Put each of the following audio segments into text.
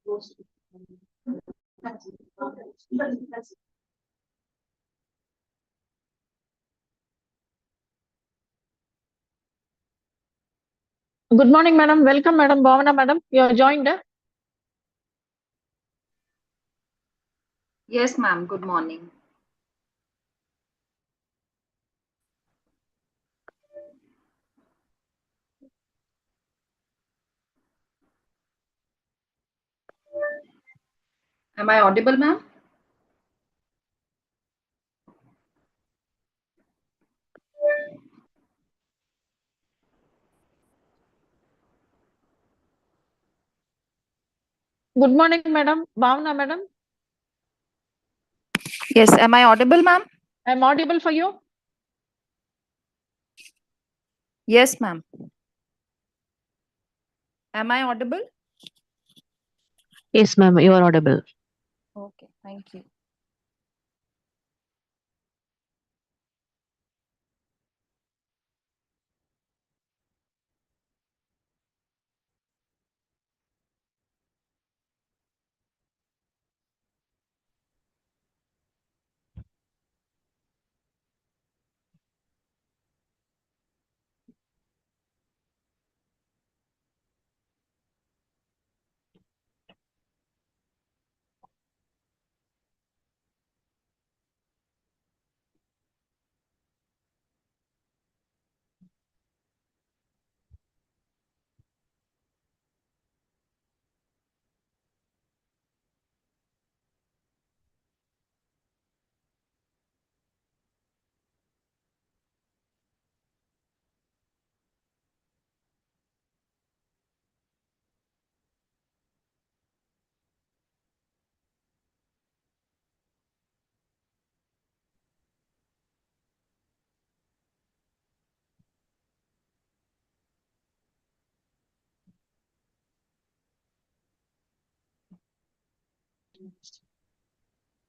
Good morning, madam. Welcome, madam. Bhavana, madam. You are joined. Yes, ma'am. Good morning. Am I audible, ma'am? Good morning, madam. Bhavana, madam. Yes. Am I audible, ma'am? I'm audible for you. Yes, ma'am. Am I audible? Yes, ma'am, you are audible. Okay, thank you.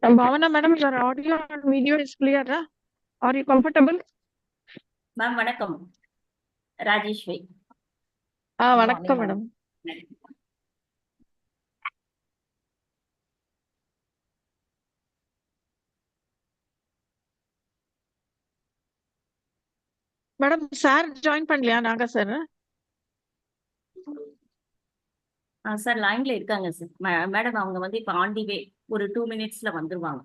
Bhavana, madam, your audio and video is clear. Are you comfortable? Ma'am, vanakkam. Rajeshwari. Vanakkam, madam. Madam, sir join பண்ணலையா நாங்க sir? Sir லைன்ல இருக்காங்க sir. Madam அவங்க வந்து இப்ப on the வே ஒரு 2 மினிட்ஸ்ல வந்துருவாங்க.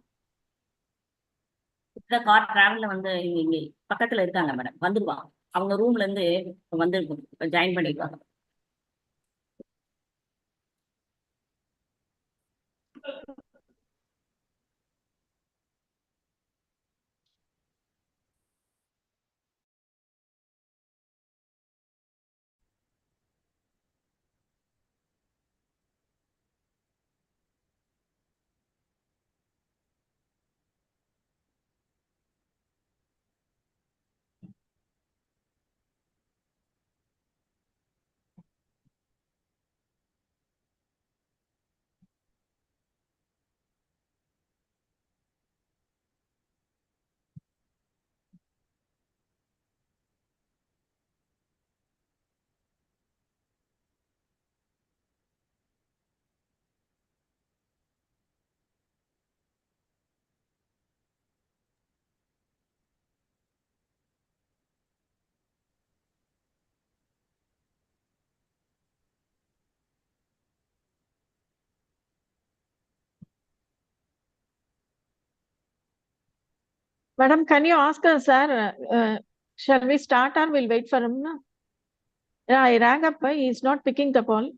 இந்த கார் டிராவல்ல வந்து இங்க பக்கத்துல இருக்காங்க மேடம், வந்துருவாங்க. அவங்க ரூம்ல இருந்து வந்து ஜாயின் பண்ணிடுவாங்க. Madam, can you ask us, sir, shall we start or we'll wait for him? No? Yeah, I rang up, he's not picking the call.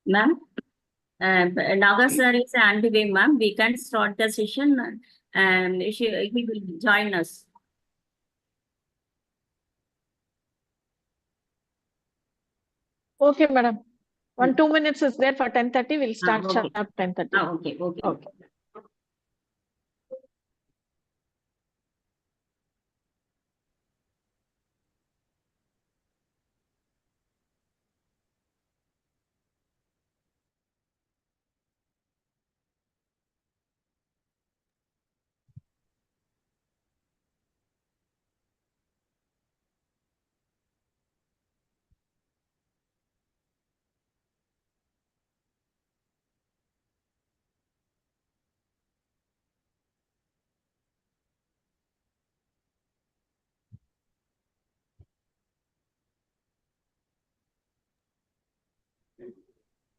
Ma'am, Naga sir is on the way, ma'am. We can start the session and he will join us. Okay, madam. 2 minutes is there for 10:30. We'll start okay. sharp 10:30. Okay. Okay.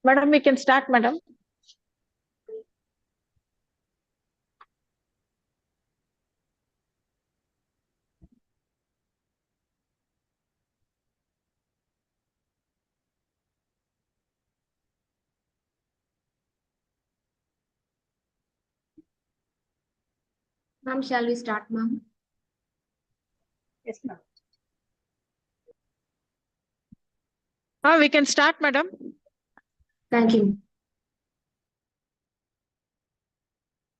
Madam, we can start, madam. Ma'am, shall we start, ma'am? Yes, ma'am. We can start, madam. Thank you.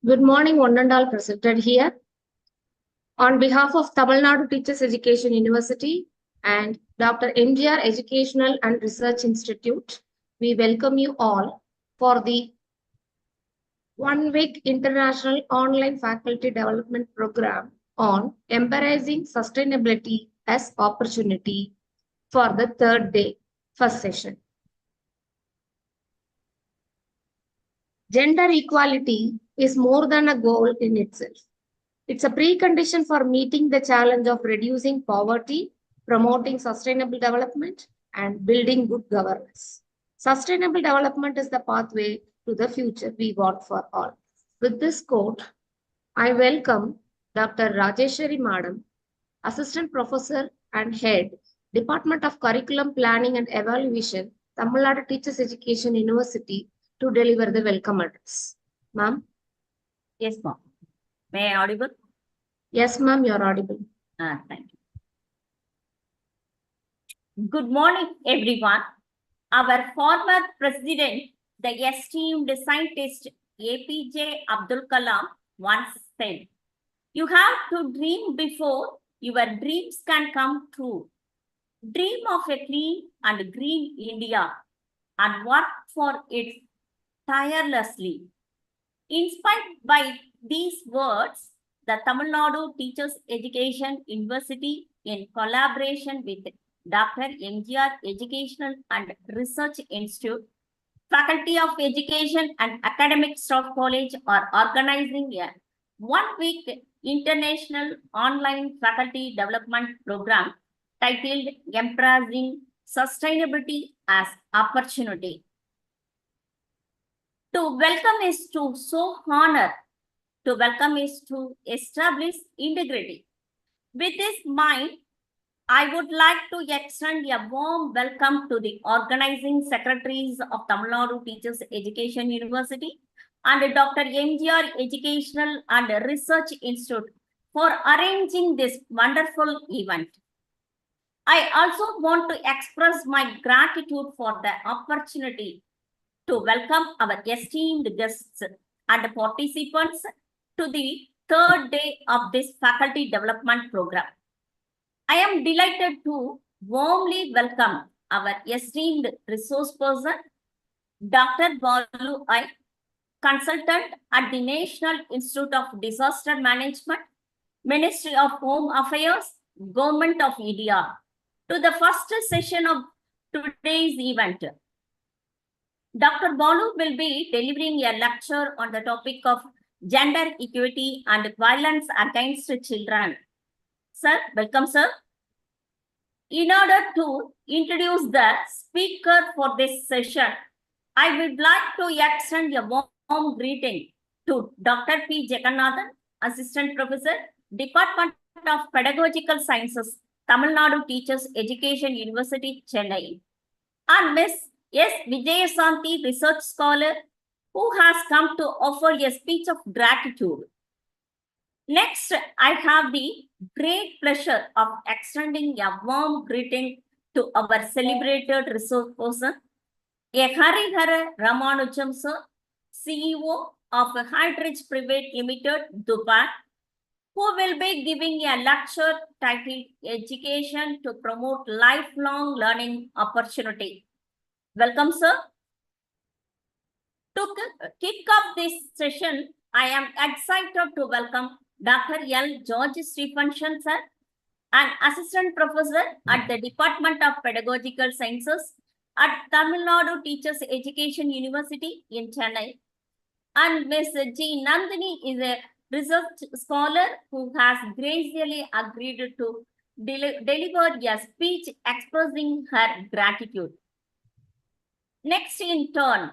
Good morning, one and all presented here. On behalf of Tamil Nadu Teachers Education University and Dr. MGR Educational and Research Institute, we welcome you all for the 1-week International Online Faculty Development Program on Embracing Sustainability as Opportunity for the 3rd day, first session. Gender equality is more than a goal in itself. It's a precondition for meeting the challenge of reducing poverty, promoting sustainable development, and building good governance. Sustainable development is the pathway to the future we want for all. With this quote, I welcome Dr. Rajeshwari Madam, Assistant Professor and Head, Department of Curriculum Planning and Evaluation, Tamil Nadu Teachers Education University, to deliver the welcome address. Ma'am? Yes, ma'am. May I audible? Yes, ma'am, you're audible. Thank you. Good morning, everyone. Our former president, the esteemed scientist APJ Abdul Kalam, once said, "You have to dream before your dreams can come true. Dream of a clean and green India and work for it tirelessly." Inspired by these words, the Tamil Nadu Teachers Education University, in collaboration with Dr. MGR Educational and Research Institute, Faculty of Education and Academic Staff College, are organizing a 1-week international online faculty development program titled Embracing Sustainability as Opportunity. To welcome is to show honor. To welcome is to establish integrity. With this mind, I would like to extend a warm welcome to the organizing secretaries of Tamil Nadu Teachers Education University and Dr. MGR Educational and Research Institute for arranging this wonderful event. I also want to express my gratitude for the opportunity to welcome our esteemed guests and participants to the 3rd day of this faculty development program. I am delighted to warmly welcome our esteemed resource person, Dr. Balu I, consultant at the National Institute of Disaster Management, Ministry of Home Affairs, Government of India, to the first session of today's event. Dr. Balu will be delivering a lecture on the topic of gender equity and violence against children. Sir, welcome, sir. In order to introduce the speaker for this session, I would like to extend a warm greeting to Dr. P. Jagannathan, Assistant Professor, Department of Pedagogical Sciences, Tamil Nadu Teachers Education University, Chennai, and Ms. S. Vijayasanti, research scholar, who has come to offer a speech of gratitude. Next, I have the great pleasure of extending a warm greeting to our celebrated resource person, A. Harihara Ramanujam sir, CEO of Hydridge Private Limited, Dubai, who will be giving a lecture titled Education to Promote Lifelong Learning Opportunity. Welcome, sir. To kick off this session, I am excited to welcome Dr. L. George Stephenson, sir, an assistant professor at the Department of Pedagogical Sciences at Tamil Nadu Teachers Education University in Chennai. And Ms. G. Nandini is a research scholar who has graciously agreed to deliver a speech expressing her gratitude. Next, in turn,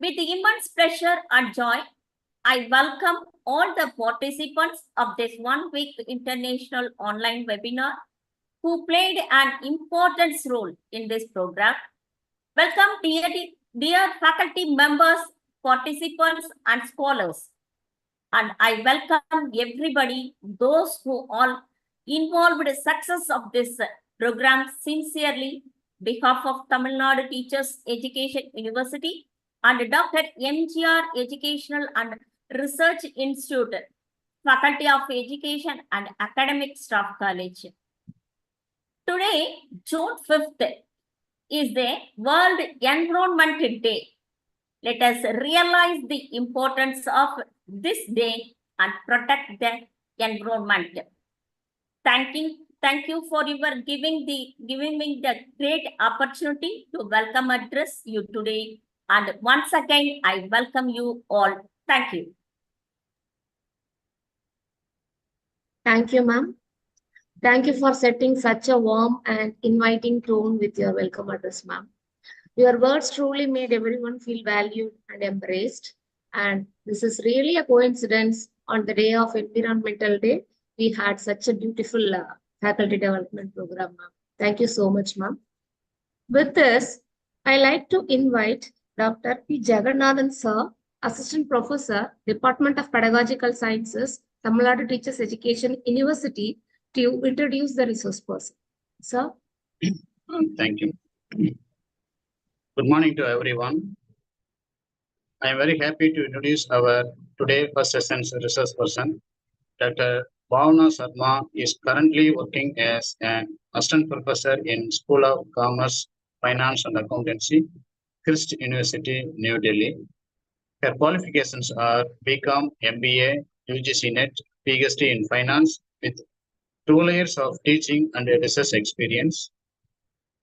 with immense pleasure and joy, I welcome all the participants of this one-week international online webinar who played an important role in this program. Welcome, dear faculty members, participants, and scholars. And I welcome everybody, those who all involved in the success of this program sincerely, behalf of Tamil Nadu Teachers Education University and Dr. MGR Educational and Research Institute, Faculty of Education and Academic Staff College. Today, June 5th, is the World Environment Day. Let us realize the importance of this day and protect the environment. Thank you for your giving me the great opportunity to welcome address you today. And once again, I welcome you all. Thank you. Thank you, ma'am. Thank you for setting such a warm and inviting tone with your welcome address, ma'am. Your words truly made everyone feel valued and embraced. And this is really a coincidence. On the day of Environmental Day, we had such a beautiful faculty development program, ma'am. Thank you so much, ma'am. With this, I like to invite Dr. P. Jagannathan, sir, Assistant Professor, Department of Pedagogical Sciences, Tamil Nadu Teachers Education University, to introduce the resource person. Sir? Thank you. Good morning to everyone. I am very happy to introduce our today first session's resource person. Dr. Bhavna Sharma is currently working as an assistant professor in School of Commerce, Finance and Accountancy, Christ University, New Delhi. Her qualifications are BCom, MBA, UGC NET, PhD in Finance with 2 years of teaching and research experience.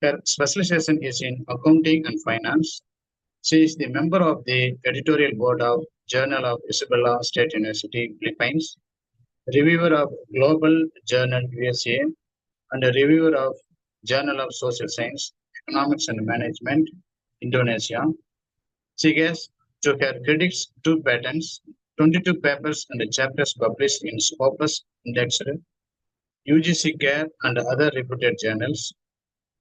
Her specialization is in accounting and finance. She is the member of the editorial board of Journal of Isabela State University, Philippines, reviewer of Global Journal USA, and a reviewer of Journal of Social Science, Economics and Management, Indonesia. She has to her credits 2 patents, 22 papers and chapters published in Scopus Indexed, UGC Care and other reputed journals.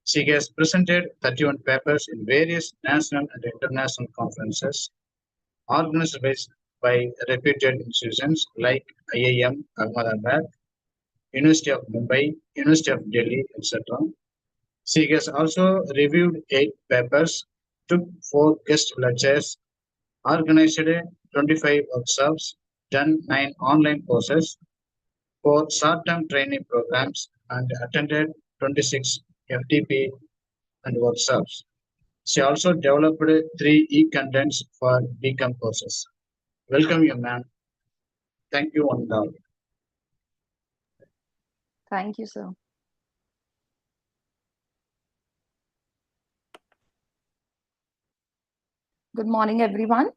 She has presented 31 papers in various national and international conferences organized by reputed institutions like IIM Ahmedabad, University of Mumbai, University of Delhi, etc. She has also reviewed 8 papers, took 4 guest lectures, organized 25 workshops, done 9 online courses, 4 short-term training programs, and attended 26 FDP and workshops. She also developed 3 e-contents for BCom courses. Welcome you, ma'am. Thank you and all. Thank you, sir. Good morning, everyone.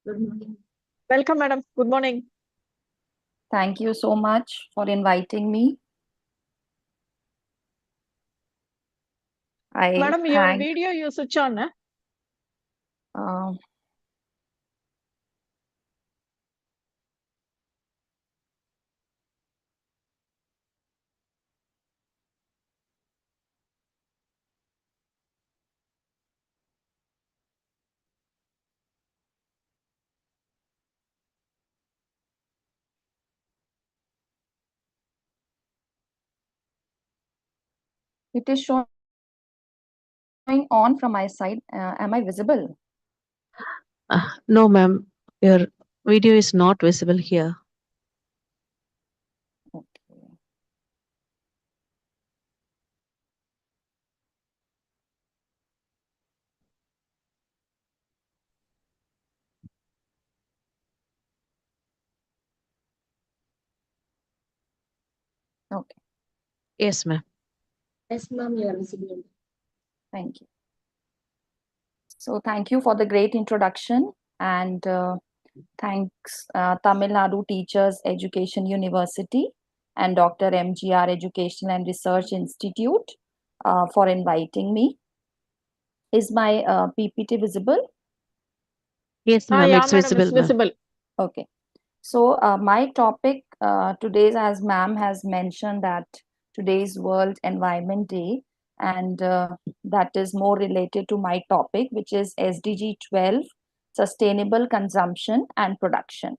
Good morning. Welcome, madam. Good morning. Thank you so much for inviting me. Madam, your video you switch on. It is showing on from my side. Am I visible? No, ma'am. Your video is not visible here. Okay. Okay. Yes, ma'am. Yes, ma'am, you are visible. Thank you. So thank you for the great introduction, and thanks Tamil Nadu Teachers Education University and Dr. MGR Education and Research Institute for inviting me. Is my PPT visible? Yes, ma'am. Yeah, It's madam, visible, it's ma'am. visible. Okay. So my topic today, as ma'am has mentioned, that today's World Environment Day, and that is more related to my topic, which is SDG 12, Sustainable Consumption and Production.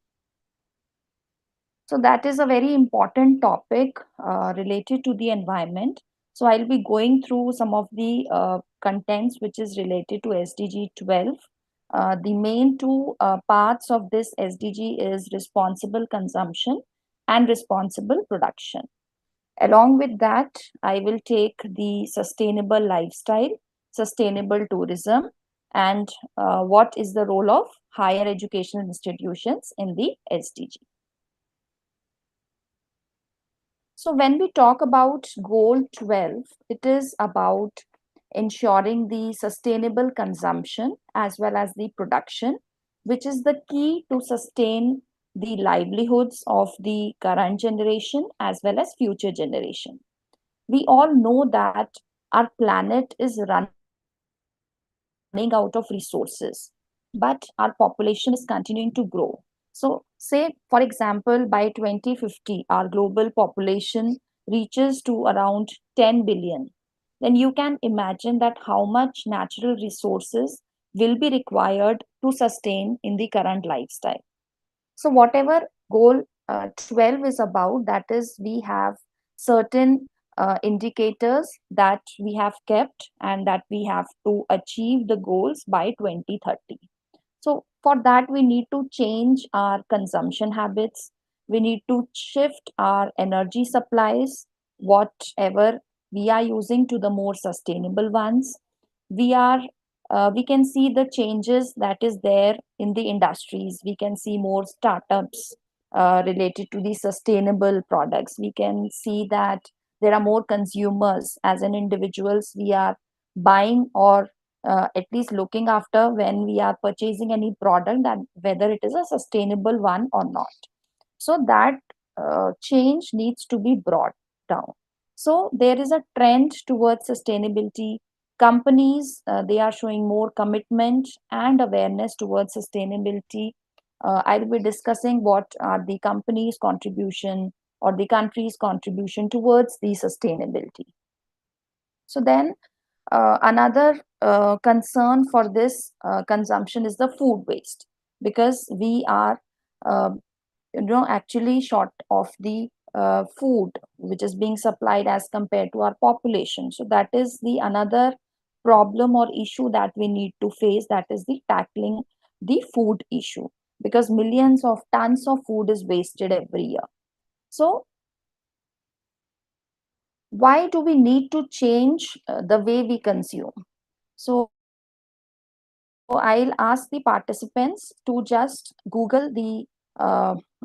So that is a very important topic related to the environment. So I'll be going through some of the contents which is related to SDG 12. The main two parts of this SDG is responsible consumption and responsible production. Along with that, I will take the sustainable lifestyle, sustainable tourism, and what is the role of higher education institutions in the SDG. So when we talk about goal 12, it is about ensuring the sustainable consumption as well as the production, which is the key to sustain the livelihoods of the current generation as well as future generation. We all know that our planet is running out of resources, but our population is continuing to grow. So, say, for example, by 2050, our global population reaches to around 10 billion. Then you can imagine that how much natural resources will be required to sustain in the current lifestyle. So, whatever goal 12 is about, that is, we have certain indicators that we have kept and that we have to achieve the goals by 2030. So, for that, we need to change our consumption habits. We need to shift our energy supplies, whatever we are using, to the more sustainable ones. We are we can see the changes that is there in the industries. We can see more startups related to the sustainable products. We can see that there are more consumers. As an individuals, we are buying or at least looking after when we are purchasing any product, that whether it is a sustainable one or not. So that change needs to be brought down. So there is a trend towards sustainability. Companies, they are showing more commitment and awareness towards sustainability. I'll be discussing what are the companies' contribution or the country's contribution towards the sustainability. So then another concern for this consumption is the food waste, because we are uh, actually short of the food which is being supplied as compared to our population. So that is the another problem or issue that we need to face, that is the tackling the food issue, because millions of tons of food is wasted every year. So why do we need to change the way we consume? So I'll ask the participants to just Google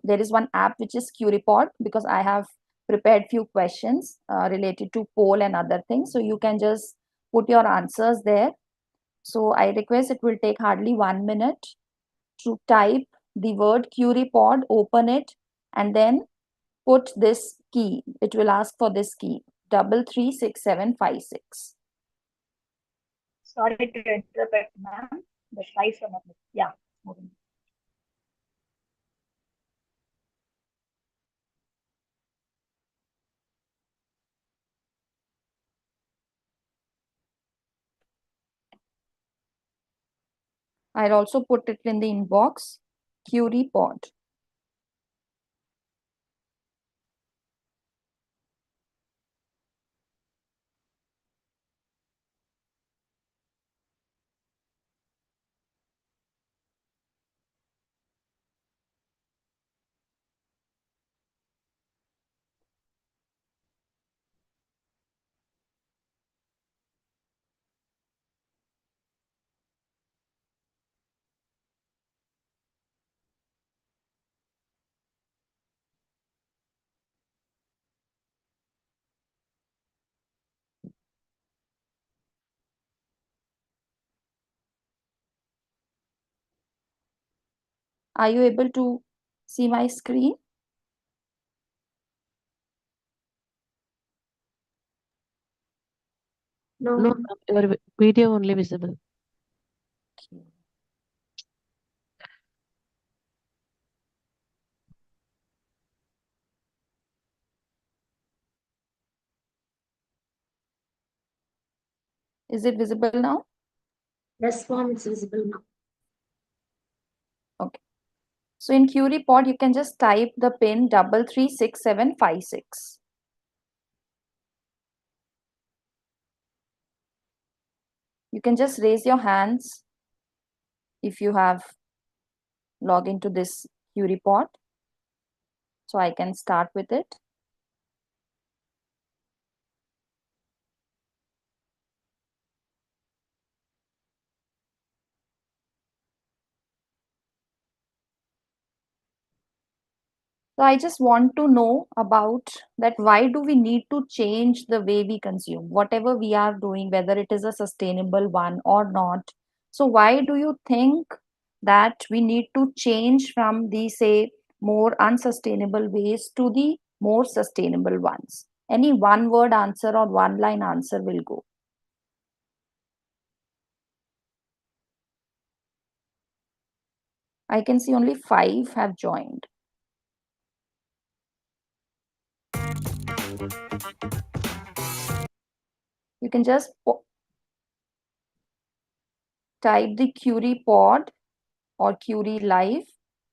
there is one app which is QReport, because I have prepared few questions related to poll and other things. So you can just put your answers there. So I request, it will take hardly 1 minute to type the word QReport, open it, and then put this key. It will ask for this key, 336756. Sorry to interrupt, ma'am. The slides are not. Yeah. Moving. I'll also put it in the inbox, QReport. Are you able to see my screen? No, No, ma'am, your video only visible. Okay. Is it visible now? yes, form is visible now. Okay. So in query pod, you can just type the pin 336756. You can just raise your hands if you have logged into this query pod. So I can start with it. So I just want to know about that why do we need to change the way we consume whatever we are doing, whether it is a sustainable one or not. So why do you think that we need to change from the say more unsustainable ways to the more sustainable ones? Any one word answer or one line answer will go. I can see only 5 have joined. You can just type the query pod or query live.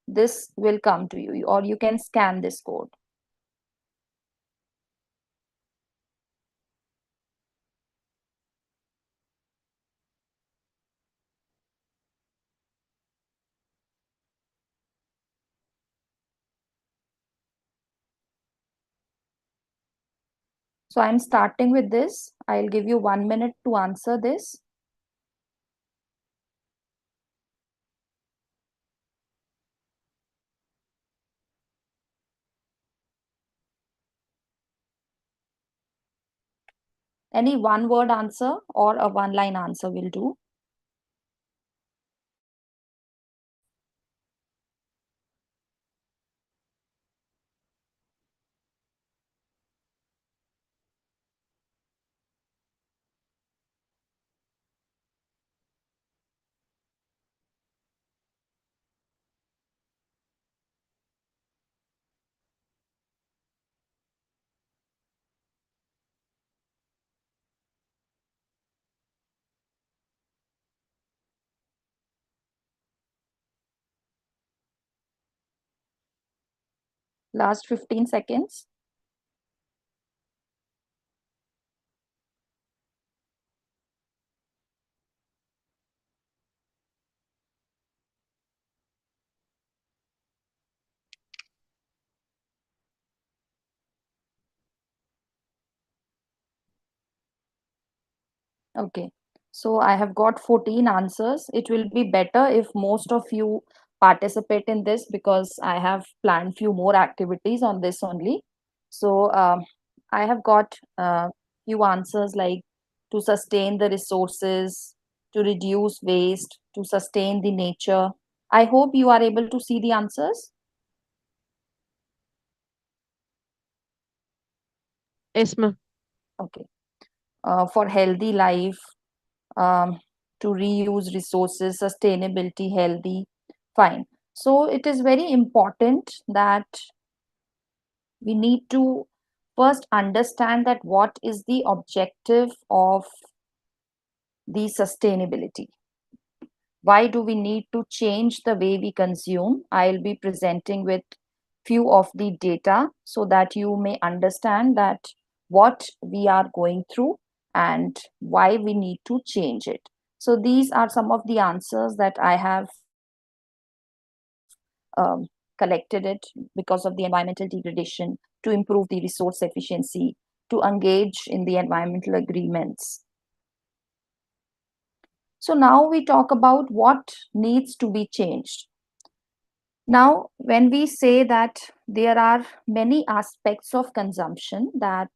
This will come to you, or you can scan this code. So I'm starting with this. I'll give you 1 minute to answer this. Any one word answer or a one line answer will do. Last 15 seconds. Okay, so I have got 14 answers. It will be better if most of you participate in this because I have planned few more activities on this only. So I have got few answers like to sustain the resources, to reduce waste, to sustain the nature. I hope you are able to see the answers. Yes, ma'am. Okay. For healthy life, um, to reuse resources, sustainability, healthy, fine. So it is very important that we need to first understand that what is the objective of the sustainability. Why do we need to change the way we consume? I'll be presenting with few of the data so that you may understand that what we are going through and why we need to change it. So these are some of the answers that I have collected it because of the environmental degradation, to improve the resource efficiency, to engage in the environmental agreements. So now we talk about what needs to be changed. Now, when we say that there are many aspects of consumption that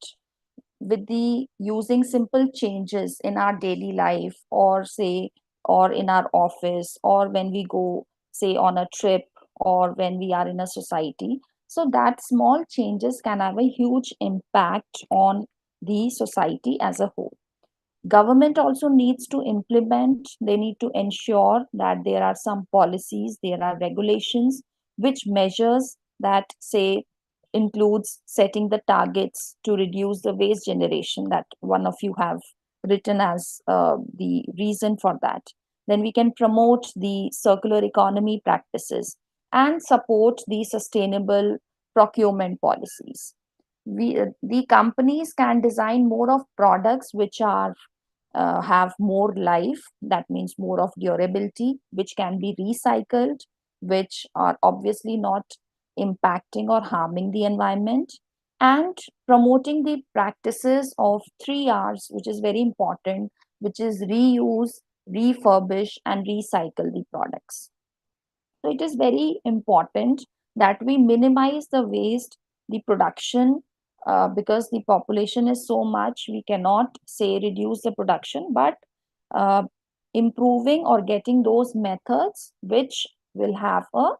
with the using simple changes in our daily life or say or in our office or when we go say on a trip or when we are in a society. So that small changes can have a huge impact on the society as a whole. Government also needs to implement, they need to ensure that there are some policies, there are regulations, which measures that say includes setting the targets to reduce the waste generation that one of you have written as the reason for that. Then we can promote the circular economy practices and support the sustainable procurement policies. The companies can design more of products which are have more life, that means more of durability, which can be recycled, which are obviously not impacting or harming the environment, and promoting the practices of 3 R's, which is very important, which is reuse, refurbish, and recycle the products. So it is very important that we minimize the waste, the production, because the population is so much, we cannot say reduce the production, but uh, improving or getting those methods which will have a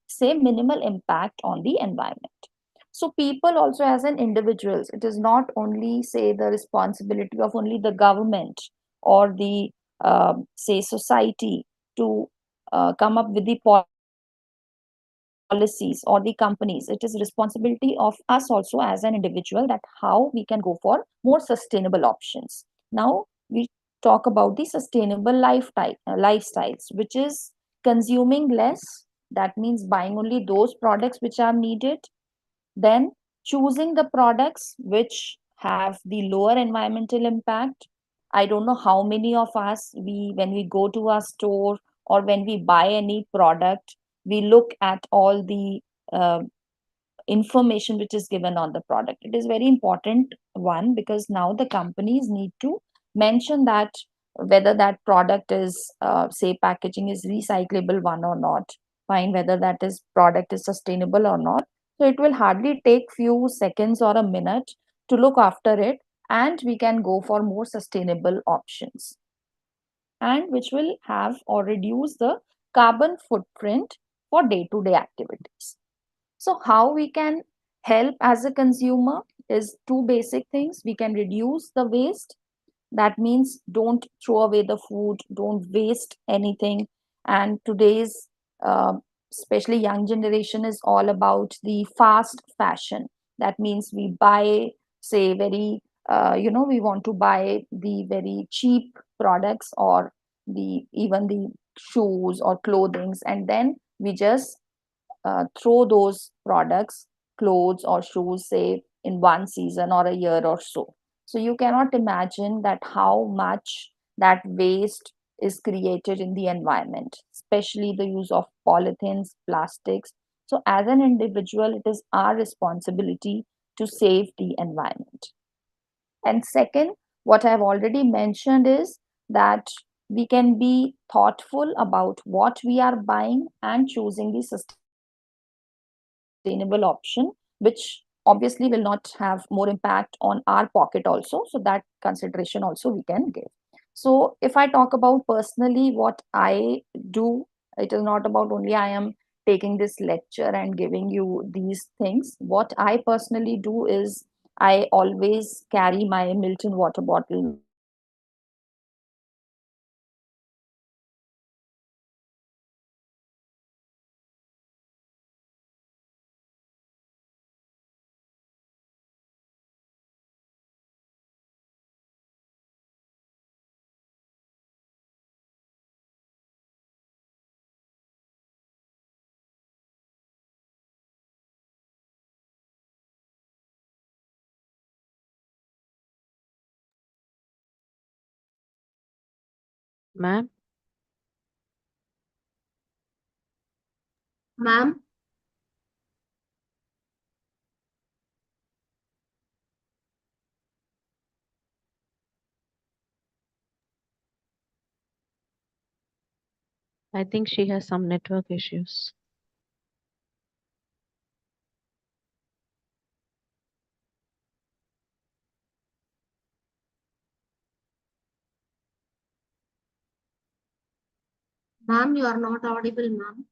say minimal impact on the environment. So people also as an individuals, it is not only say the responsibility of only the government or the say society to come up with the policies or the companies. It is responsibility of us also as an individual that how we can go for more sustainable options. Now we talk about the sustainable lifestyles, which is consuming less, that means buying only those products which are needed, then choosing the products which have the lower environmental impact. I don't know how many of us, we when we go to a store or when we buy any product, we look at all the uh, information which is given on the product. It is very important one, because now the companies need to mention that whether that product is say packaging is recyclable one or not, find whether that is product is sustainable or not. So it will hardly take few seconds or a minute to look after it, and we can go for more sustainable options, and which will have or reduce the carbon footprint for day to day activities. So how we can help as a consumer is two basic things. We can reduce the waste. That means don't throw away the food, don't waste anything. And today's, uh, especially young generation, is all about the fast fashion. That means we buy, say, we want to buy the very cheap products or the even the shoes or clothings, and then we just throw those products, clothes or shoes, say in one season or a year or so. So you cannot imagine that how much that waste is created in the environment, especially the use of polythenes, plastics. So as an individual, it is our responsibility to save the environment. And second, what I've already mentioned is that we can be thoughtful about what we are buying and choosing the sustainable option, which obviously will not have more impact on our pocket also. So that consideration also we can give. So if I talk about personally what I do, it is not about only I am taking this lecture and giving you these things. What I personally do is I always carry my Milton water bottle Ma'am, Ma'am, I think she has some network issues. ma'am, you are not audible, ma'am.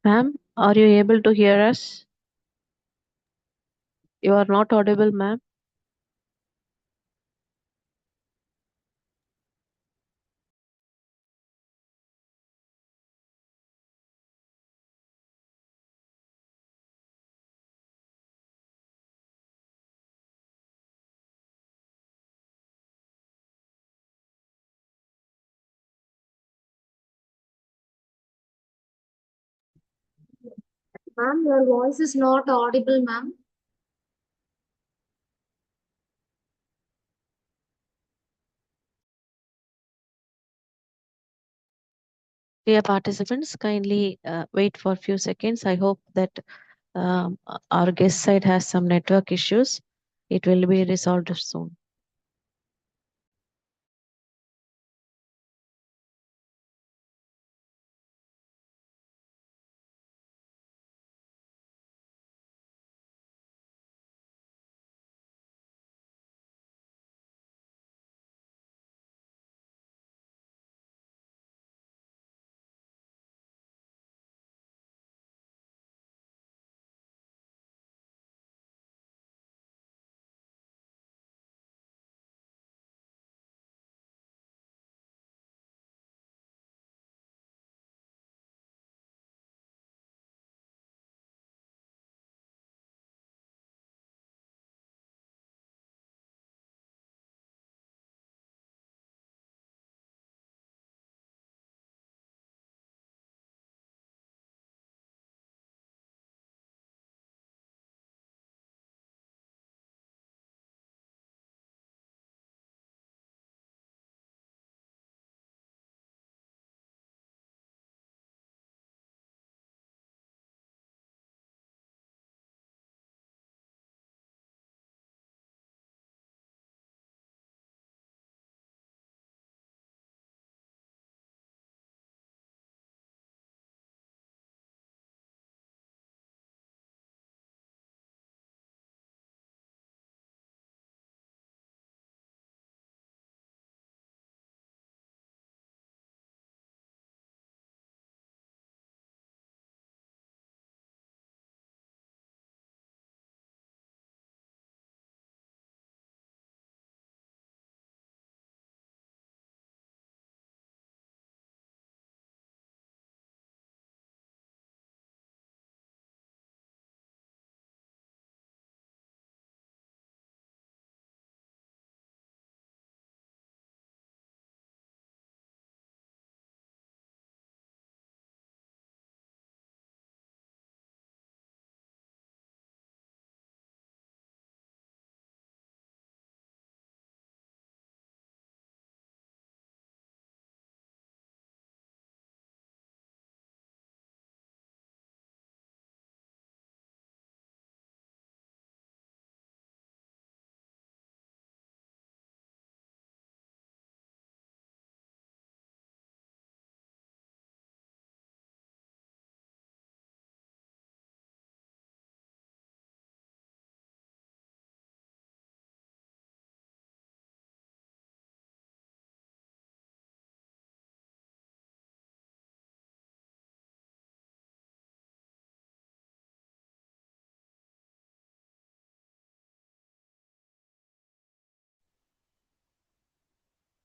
Ma'am, are you able to hear us? You are not audible, ma'am. Ma'am, your voice is not audible, ma'am. Dear participants, kindly wait for a few seconds. I hope that our guest side has some network issues. It will be resolved soon.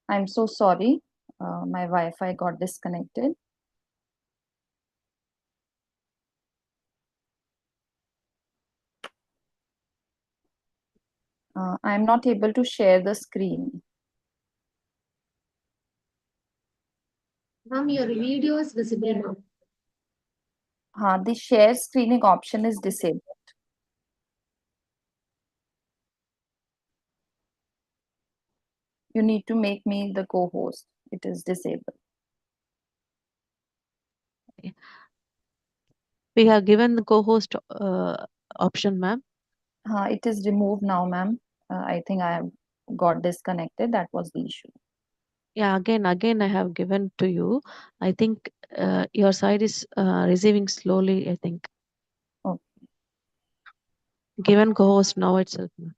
I'm so sorry. My Wi-Fi got disconnected. I'm not able to share the screen. Ma'am, your video is visible now. The share screening option is disabled. You need to make me the co-host. It is disabled. We have given the co-host option, ma'am. It is removed now, ma'am. I think I have got disconnected. That was the issue. Yeah, again, I have given to you. I think your side is receiving slowly, I think. Okay. Given co-host now itself, ma'am.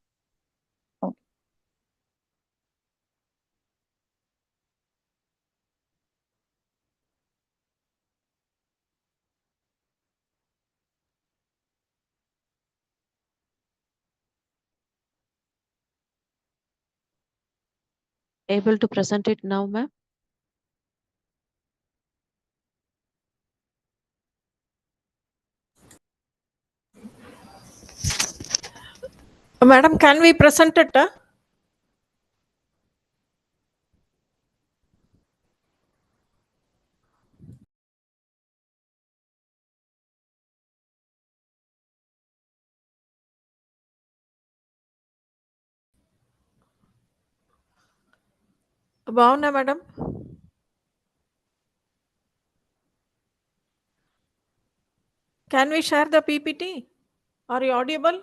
Okay. able to present it now, ma'am? Madam, can we present it? Bhavna, madam. Can we share the PPT? Are you audible?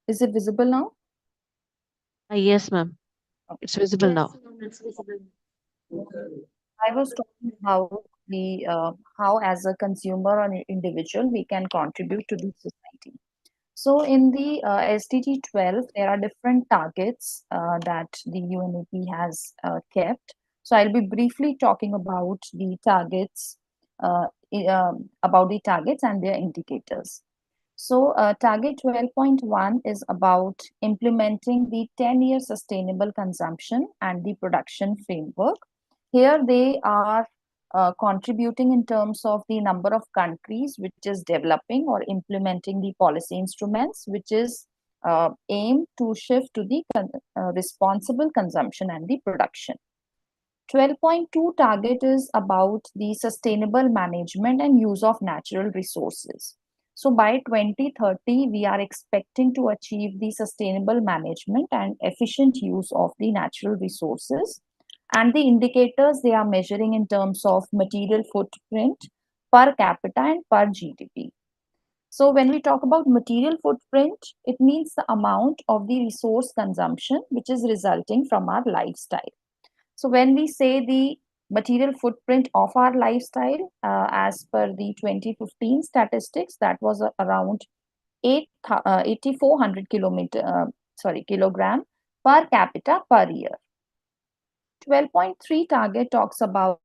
Is it visible now? Yes, ma'am. It's visible Yes, now. ma'am, it's visible. I was talking about the how as a consumer or an individual we can contribute to the society. So in the SDG 12, there are different targets that the UNEP has kept. So I'll be briefly talking about the targets and their indicators. So target 12.1 is about implementing the 10-year sustainable consumption and the production framework. Here they are contributing in terms of the number of countries which is developing or implementing the policy instruments, which is aimed to shift to the responsible consumption and the production. 12.2 target is about the sustainable management and use of natural resources. So by 2030, we are expecting to achieve the sustainable management and efficient use of the natural resources. And the indicators they are measuring in terms of material footprint per capita and per GDP. So when we talk about material footprint, it means the amount of the resource consumption which is resulting from our lifestyle. So when we say the material footprint of our lifestyle, as per the 2015 statistics, that was around 8,400 kilogram per capita per year. 12.3 target talks about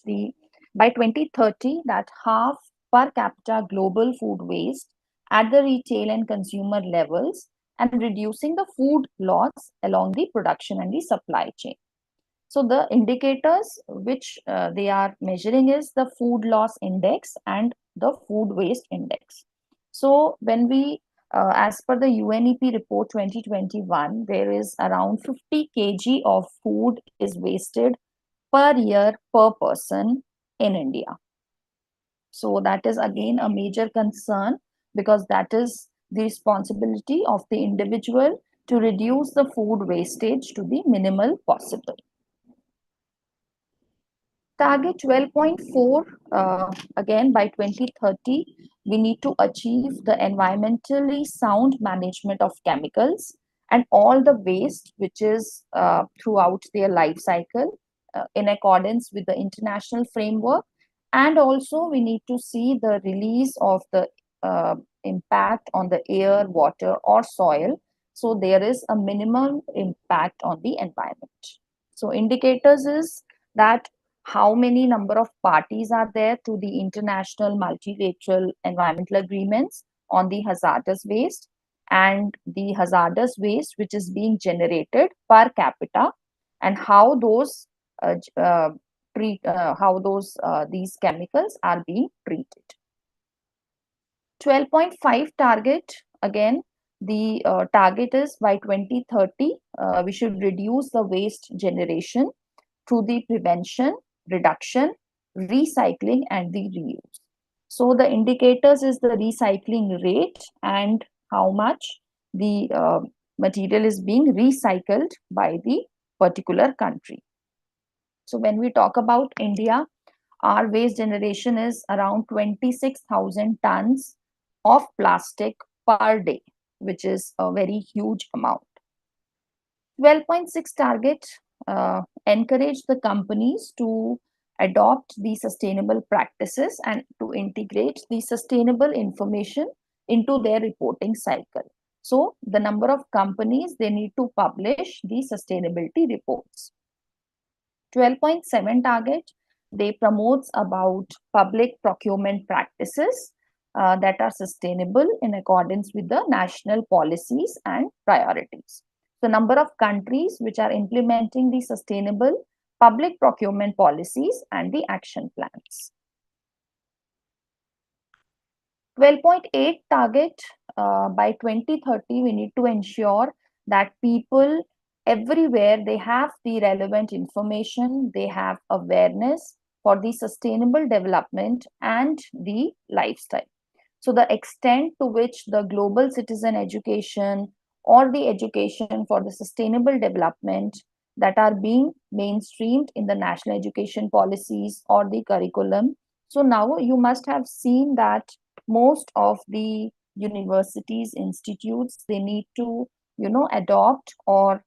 the by 2030 that half per capita global food waste at the retail and consumer levels and reducing the food loss along the production and the supply chain. So the indicators which they are measuring is the food loss index and the food waste index. So when we, as per the UNEP report 2021, there is around 50 kg of food is wasted per year per person in India. So that is again a major concern because that is the responsibility of the individual to reduce the food wastage to the minimal possible. Target 12.4, again by 2030, we need to achieve the environmentally sound management of chemicals and all the waste which is throughout their life cycle in accordance with the international framework. And also we need to see the release of the impact on the air, water or soil. So there is a minimum impact on the environment. So indicators is that how many number of parties are there to the international multilateral environmental agreements on the hazardous waste and the hazardous waste which is being generated per capita and how those these chemicals are being treated. 12.5 target, again the target is by 2030 we should reduce the waste generation through the prevention, reduction, recycling, and the reuse. So the indicators is the recycling rate and how much the material is being recycled by the particular country. So when we talk about India, our waste generation is around 26,000 tons of plastic per day, which is a very huge amount. 12.6 target encourage the companies to adopt the sustainable practices and to integrate the sustainable information into their reporting cycle. So the number of companies, they need to publish the sustainability reports. 12.7 target, they promotes about public procurement practices that are sustainable in accordance with the national policies and priorities. The number of countries which are implementing the sustainable public procurement policies and the action plans. 12.8 target, by 2030 we need to ensure that people everywhere, they have the relevant information, they have awareness for the sustainable development and the lifestyle. So the extent to which the global citizen education or the education for the sustainable development that are being mainstreamed in the national education policies or the curriculum. So now you must have seen that most of the universities, institutes, they need to, adopt or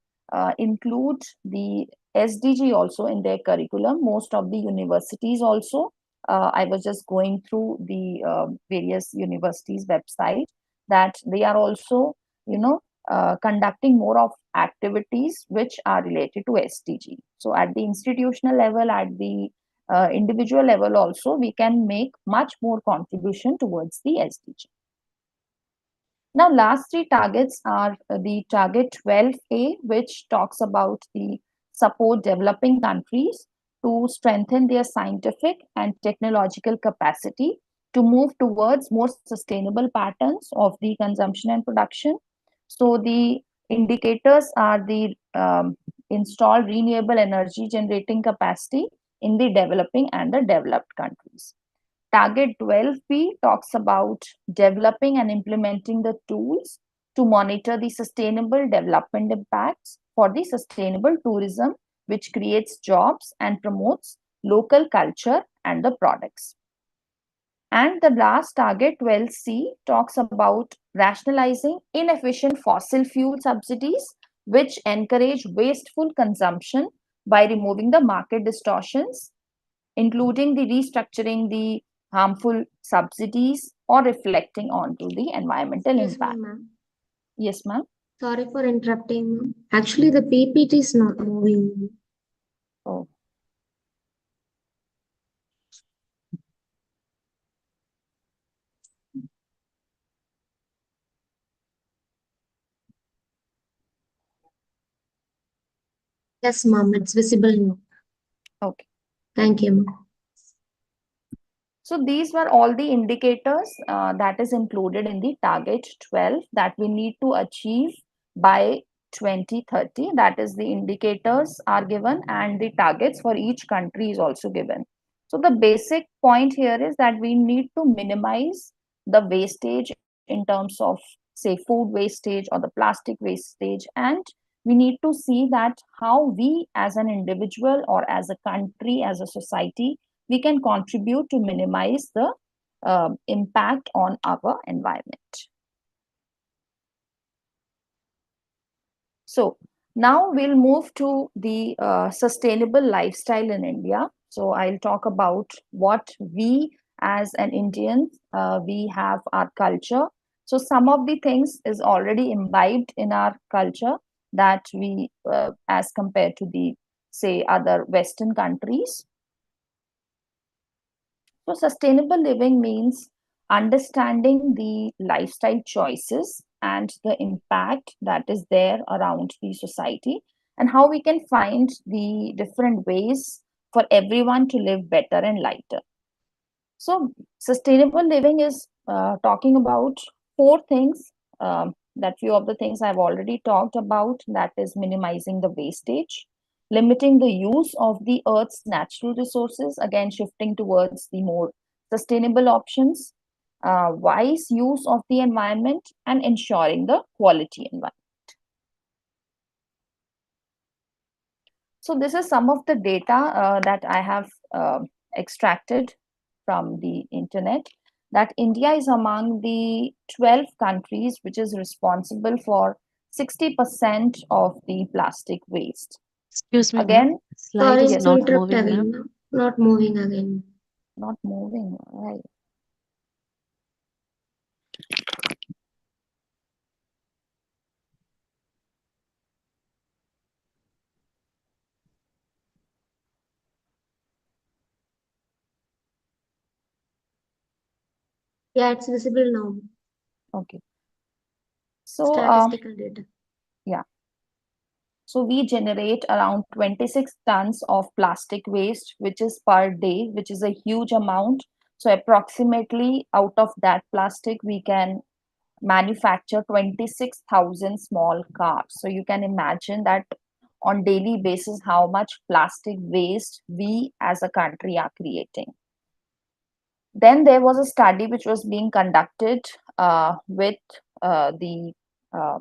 include the SDG also in their curriculum. Most of the universities also, I was just going through the various universities' website, that they are also, conducting more of activities which are related to SDG. So at the institutional level, at the individual level also, we can make much more contribution towards the SDG. Now, last three targets are the target 12A, which talks about the support developing countries to strengthen their scientific and technological capacity to move towards more sustainable patterns of the consumption and production. So the indicators are the installed renewable energy generating capacity in the developing and the developed countries. Target 12B talks about developing and implementing the tools to monitor the sustainable development impacts for the sustainable tourism, which creates jobs and promotes local culture and the products. And the last target, 12C, talks about rationalizing inefficient fossil fuel subsidies, which encourage wasteful consumption by removing the market distortions, including the restructuring the harmful subsidies or reflecting onto the environmental Yes, impact. ma'am. Yes, ma'am. Sorry for interrupting, ma'am. Actually, the PPT is not moving. Oh. Yes, ma'am. It's visible now. Okay. Thank you, ma'am. So these were all the indicators that is included in the target 12 that we need to achieve by 2030. That is, the indicators are given and the targets for each country is also given. So the basic point here is that we need to minimize the wastage in terms of, say, food wastage or the plastic wastage, and we need to see that how we as an individual or as a country, as a society, we can contribute to minimize the impact on our environment. So now we'll move to the sustainable lifestyle in India. So I'll talk about what we as an Indian, we have our culture. So some of the things is already imbibed in our culture that we, as compared to the, say, other Western countries. So, sustainable living means understanding the lifestyle choices and the impact that is there around the society, and how we can find the different ways for everyone to live better and lighter. So, sustainable living is talking about four things. That few of the things I've already talked about, that is minimizing the wastage, limiting the use of the earth's natural resources, again shifting towards the more sustainable options, wise use of the environment, and ensuring the quality environment. So this is some of the data that I have extracted from the internet. that India is among the 12 countries which is responsible for 60% of the plastic waste. Excuse me, ma'am. Again, Slide Sorry is yes, to not interrupt moving, again, ma'am. ma'am. Not moving again. not moving. Right. Yeah, it's visible now. Okay. So, Statistical data. yeah. So we generate around 26 tons of plastic waste, which is per day, which is a huge amount. So approximately out of that plastic, we can manufacture 26,000 small cars. So you can imagine that on daily basis how much plastic waste we as a country are creating. Then there was a study which was being conducted with the uh,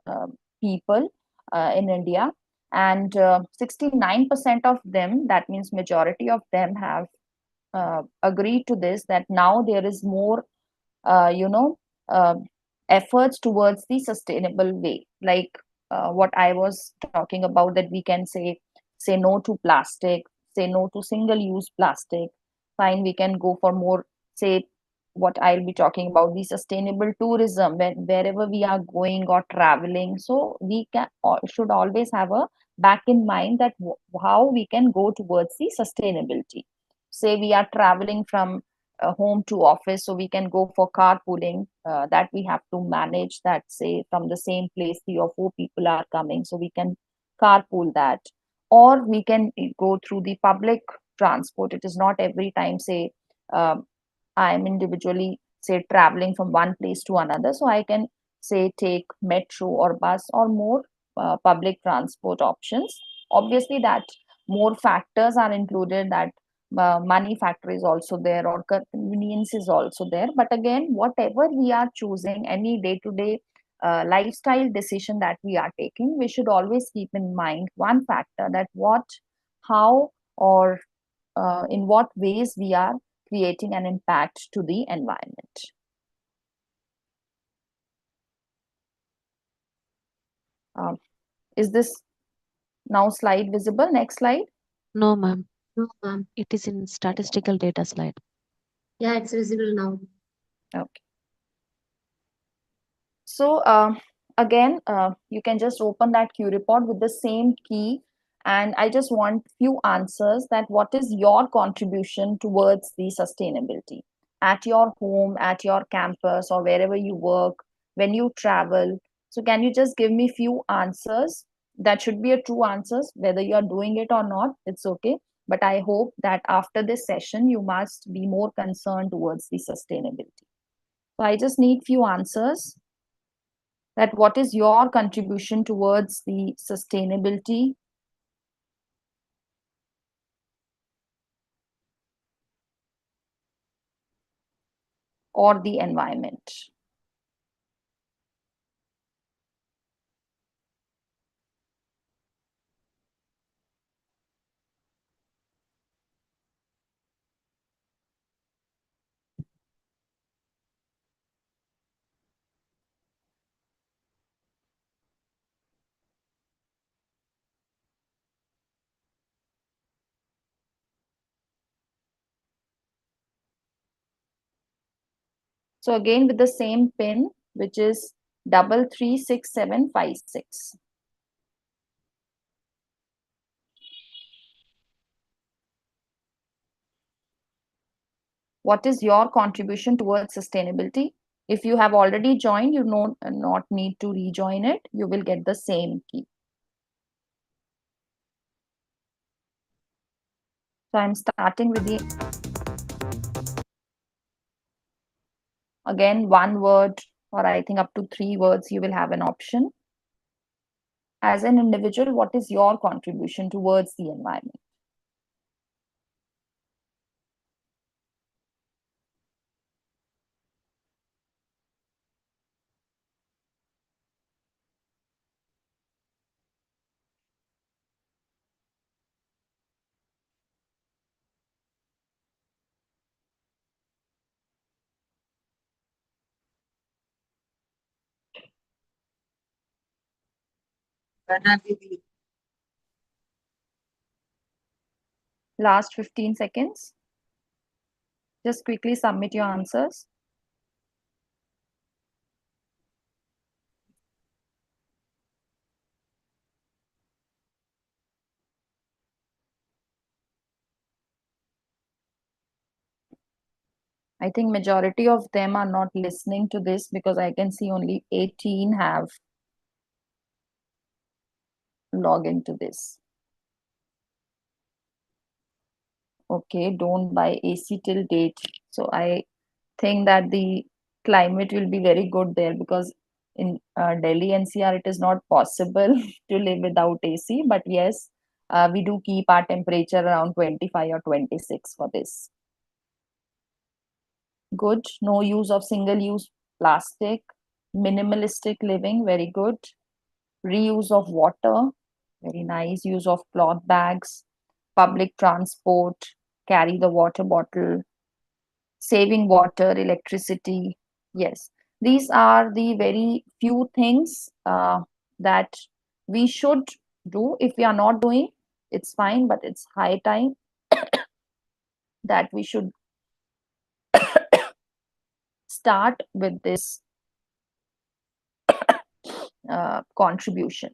uh, people in India, and 69% of them, that means majority of them, have agreed to this, that now there is more you know uh, efforts towards the sustainable way, like what I was talking about, that we can say no to plastic, say no to single use plastic. Fine, we can go for more, say, what I'll be talking about, the sustainable tourism, wherever we are going or traveling. So we should always have a back in mind that how we can go towards the sustainability. Say we are traveling from home to office, so we can go for carpooling, that we have to manage that. Say from the same place 3 or 4 people are coming, so we can carpool that. Or we can go through the public transport. It is not every time, say, um, I am individually, say, traveling from one place to another, so I can, say, take metro or bus or more public transport options. Obviously that more factors are included, that money factor is also there, or convenience is also there. But again, whatever we are choosing, any day to day lifestyle decision that we are taking, we should always keep in mind one factor, that what, how, or in what ways we are creating an impact to the environment. Um, is this now slide visible? Next slide. No, ma'am. No, ma'am. It is in statistical data slide. Yeah, it's visible now. Okay. So again, you can just open that Q report with the same key, and I just want few answers, that what is your contribution towards the sustainability at your home, at your campus, or wherever you work, when you travel. So can you just give me few answers? That should be a true answers, whether you are doing it or not, it's okay. But I hope that after this session, you must be more concerned towards the sustainability. So I just need few answers, that what is your contribution towards the sustainability or the environment. So again, with the same pin, which is 336756. What is your contribution towards sustainability? If you have already joined, you not need to rejoin it. You will get the same key. So I'm starting with the, again, one word, or I think up to 3 words, you will have an option. As an individual, what is your contribution towards the environment? Last 15 seconds. Just quickly submit your answers. I think majority of them are not listening to this because I can see only 18 have logged into this. Okay, don't buy AC till date. So I think that the climate will be very good there because in Delhi NCR it is not possible to live without AC. But yes, we do keep our temperature around 25 or 26 for this. Good. No use of single-use plastic. Minimalistic living, very good. Reuse of water, very nice. Use of cloth bags. Public transport, carry the water bottle. Saving water, electricity. Yes, these are the very few things that we should do. If we are not doing, it's fine, but it's high time that we should start with this contribution.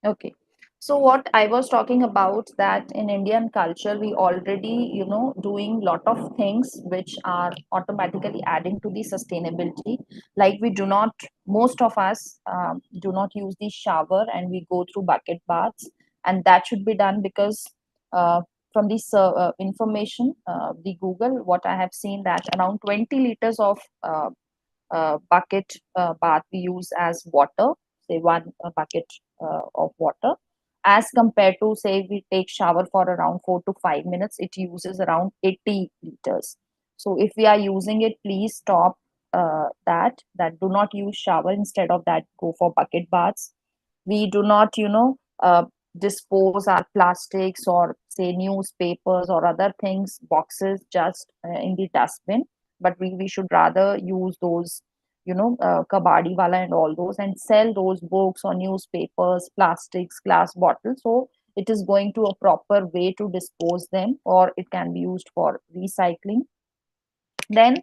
Okay. So what I was talking about that in Indian culture, we already, doing lot of things which are automatically adding to the sustainability. Like we do not, most of us do not use the shower and we go through bucket baths, and that should be done because from this information, the Google, what I have seen that around 20 liters of bucket bath we use as water, say one bucket of water, as compared to say we take shower for around 4 to 5 minutes, it uses around 80 liters. So if we are using it, please stop that do not use shower, instead of that go for bucket baths. We do not dispose our plastics or say newspapers or other things, boxes, just in the dustbin, but we should rather use those kabadi wala and all those, and sell those books or newspapers, plastics, glass bottles. So it is going to a proper way to dispose them, or it can be used for recycling. Then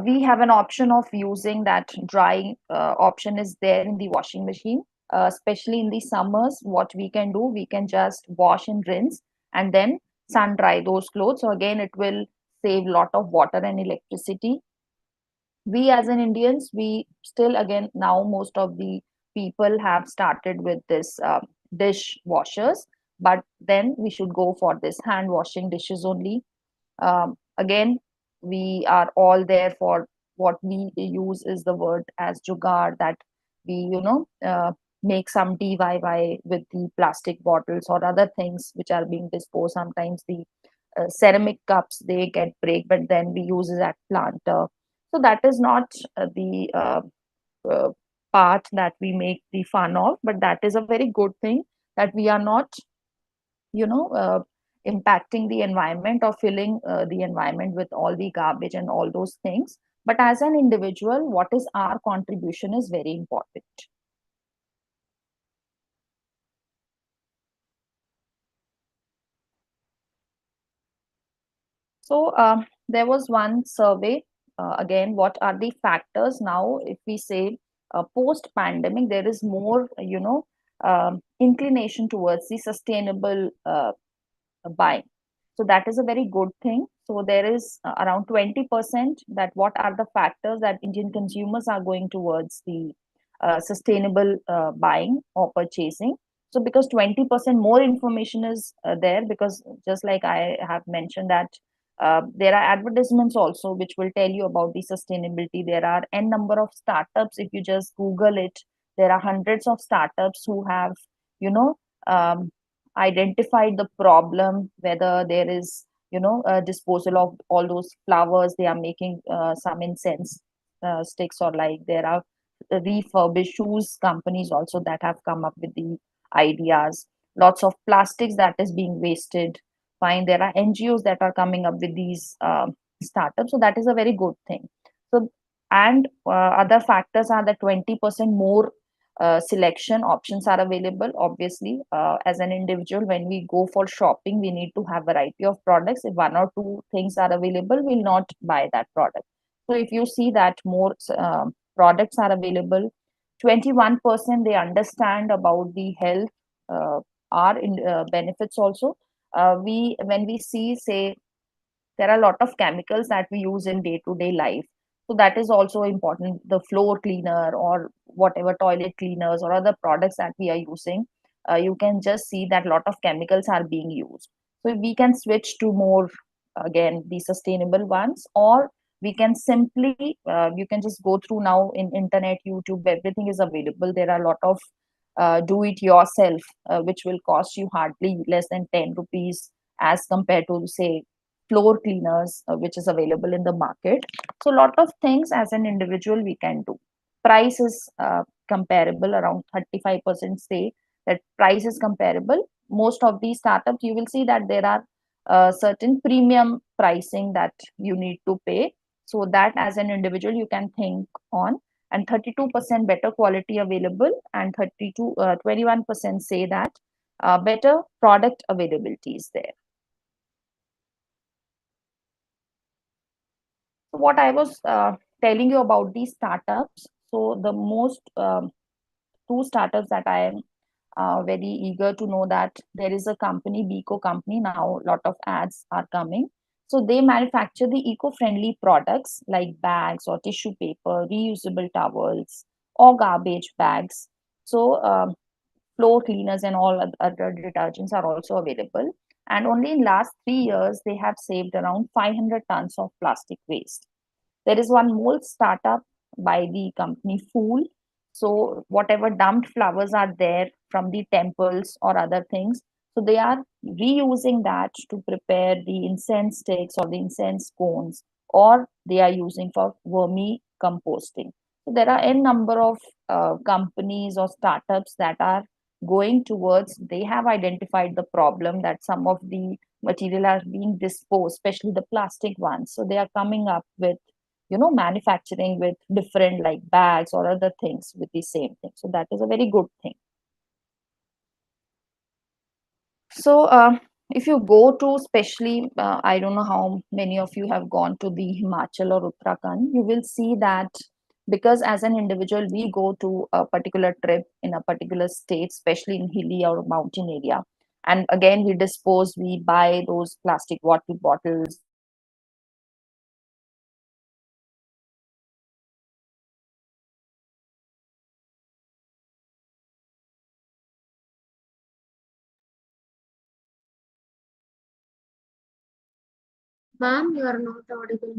we have an option of using that drying option is there in the washing machine, especially in the summers. What we can do, we can just wash and rinse and then sun dry those clothes. So again, it will save lot of water and electricity. We as an Indians, we still, again, now most of the people have started with this dish washers, but then we should go for this hand washing dishes only. Again, we are all there for what we use is the word as jugaad, that we make some DIY with the plastic bottles or other things which are being disposed. Sometimes the ceramic cups, they get break, but then we use it at planter. So that is not the uh, part that we make the fun of, but that is a very good thing that we are not you know uh, impacting the environment or filling the environment with all the garbage and all those things. But as an individual, what is our contribution is very important. So there was one survey. Again, what are the factors now? If we say post pandemic, there is more, inclination towards the sustainable buying. So that is a very good thing. So there is around 20% that what are the factors that Indian consumers are going towards the sustainable buying or purchasing. So because 20% more information is there, because just like I have mentioned that there are advertisements also which will tell you about the sustainability. There are n number of startups. If you just Google it, there are hundreds of startups who have, you know, um, identified the problem, whether there is disposal of all those flowers. They are making some incense sticks, or like there are refurbished shoes companies also that have come up with the ideas. Lots of plastics that is being wasted. Fine, there are NGOs that are coming up with these startups, so that is a very good thing. So, and other factors are that 20% more selection options are available. Obviously, as an individual, when we go for shopping, we need to have variety of products. If one or two things are available, we'll not buy that product. So if you see that more products are available, 21% they understand about the health are in benefits also. We when we see, say, there are a lot of chemicals that we use in day to day life, so that is also important. The floor cleaner or whatever toilet cleaners or other products that we are using, you can just see that a lot of chemicals are being used. So we can switch to more, again, the sustainable ones, or we can simply you can just go through now in internet, YouTube, everything is available. There are a lot of do it yourself, which will cost you hardly less than 10 rupees as compared to, say, floor cleaners, which is available in the market. So a lot of things as an individual we can do. Price is comparable. Around 35% say that price is comparable. Most of these startups, you will see that there are certain premium pricing that you need to pay, so that as an individual you can think on. And 32% better quality available, and 21% say that better product availability is there. So what I was telling you about these startups, so the most two startups that I am very eager to know, that there is a company, Biko company. Now a lot of ads are coming. So they manufacture the eco-friendly products like bags or tissue paper, reusable towels, or garbage bags. So floor cleaners and all other detergents are also available. And only in last 3 years, they have saved around 500 tons of plastic waste. There is one mold startup by the company Fool. So whatever dumped flowers are there from the temples or other things, so they are reusing that to prepare the incense sticks or the incense cones, or they are using for vermi composting. So there are a number of companies or startups that are going towards. They have identified the problem that some of the material are being disposed, especially the plastic ones. So they are coming up with manufacturing with different like bags or other things with the same thing. So that is a very good thing. So if you go to, especially I don't know how many of you have gone to the Himachal or Uttarakhand, you will see that because as an individual we go to a particular trip in a particular state, especially in hilly or mountain area, and again we buy those plastic water bottles or plastic straws, and we use them and Ma'am, you are not audible.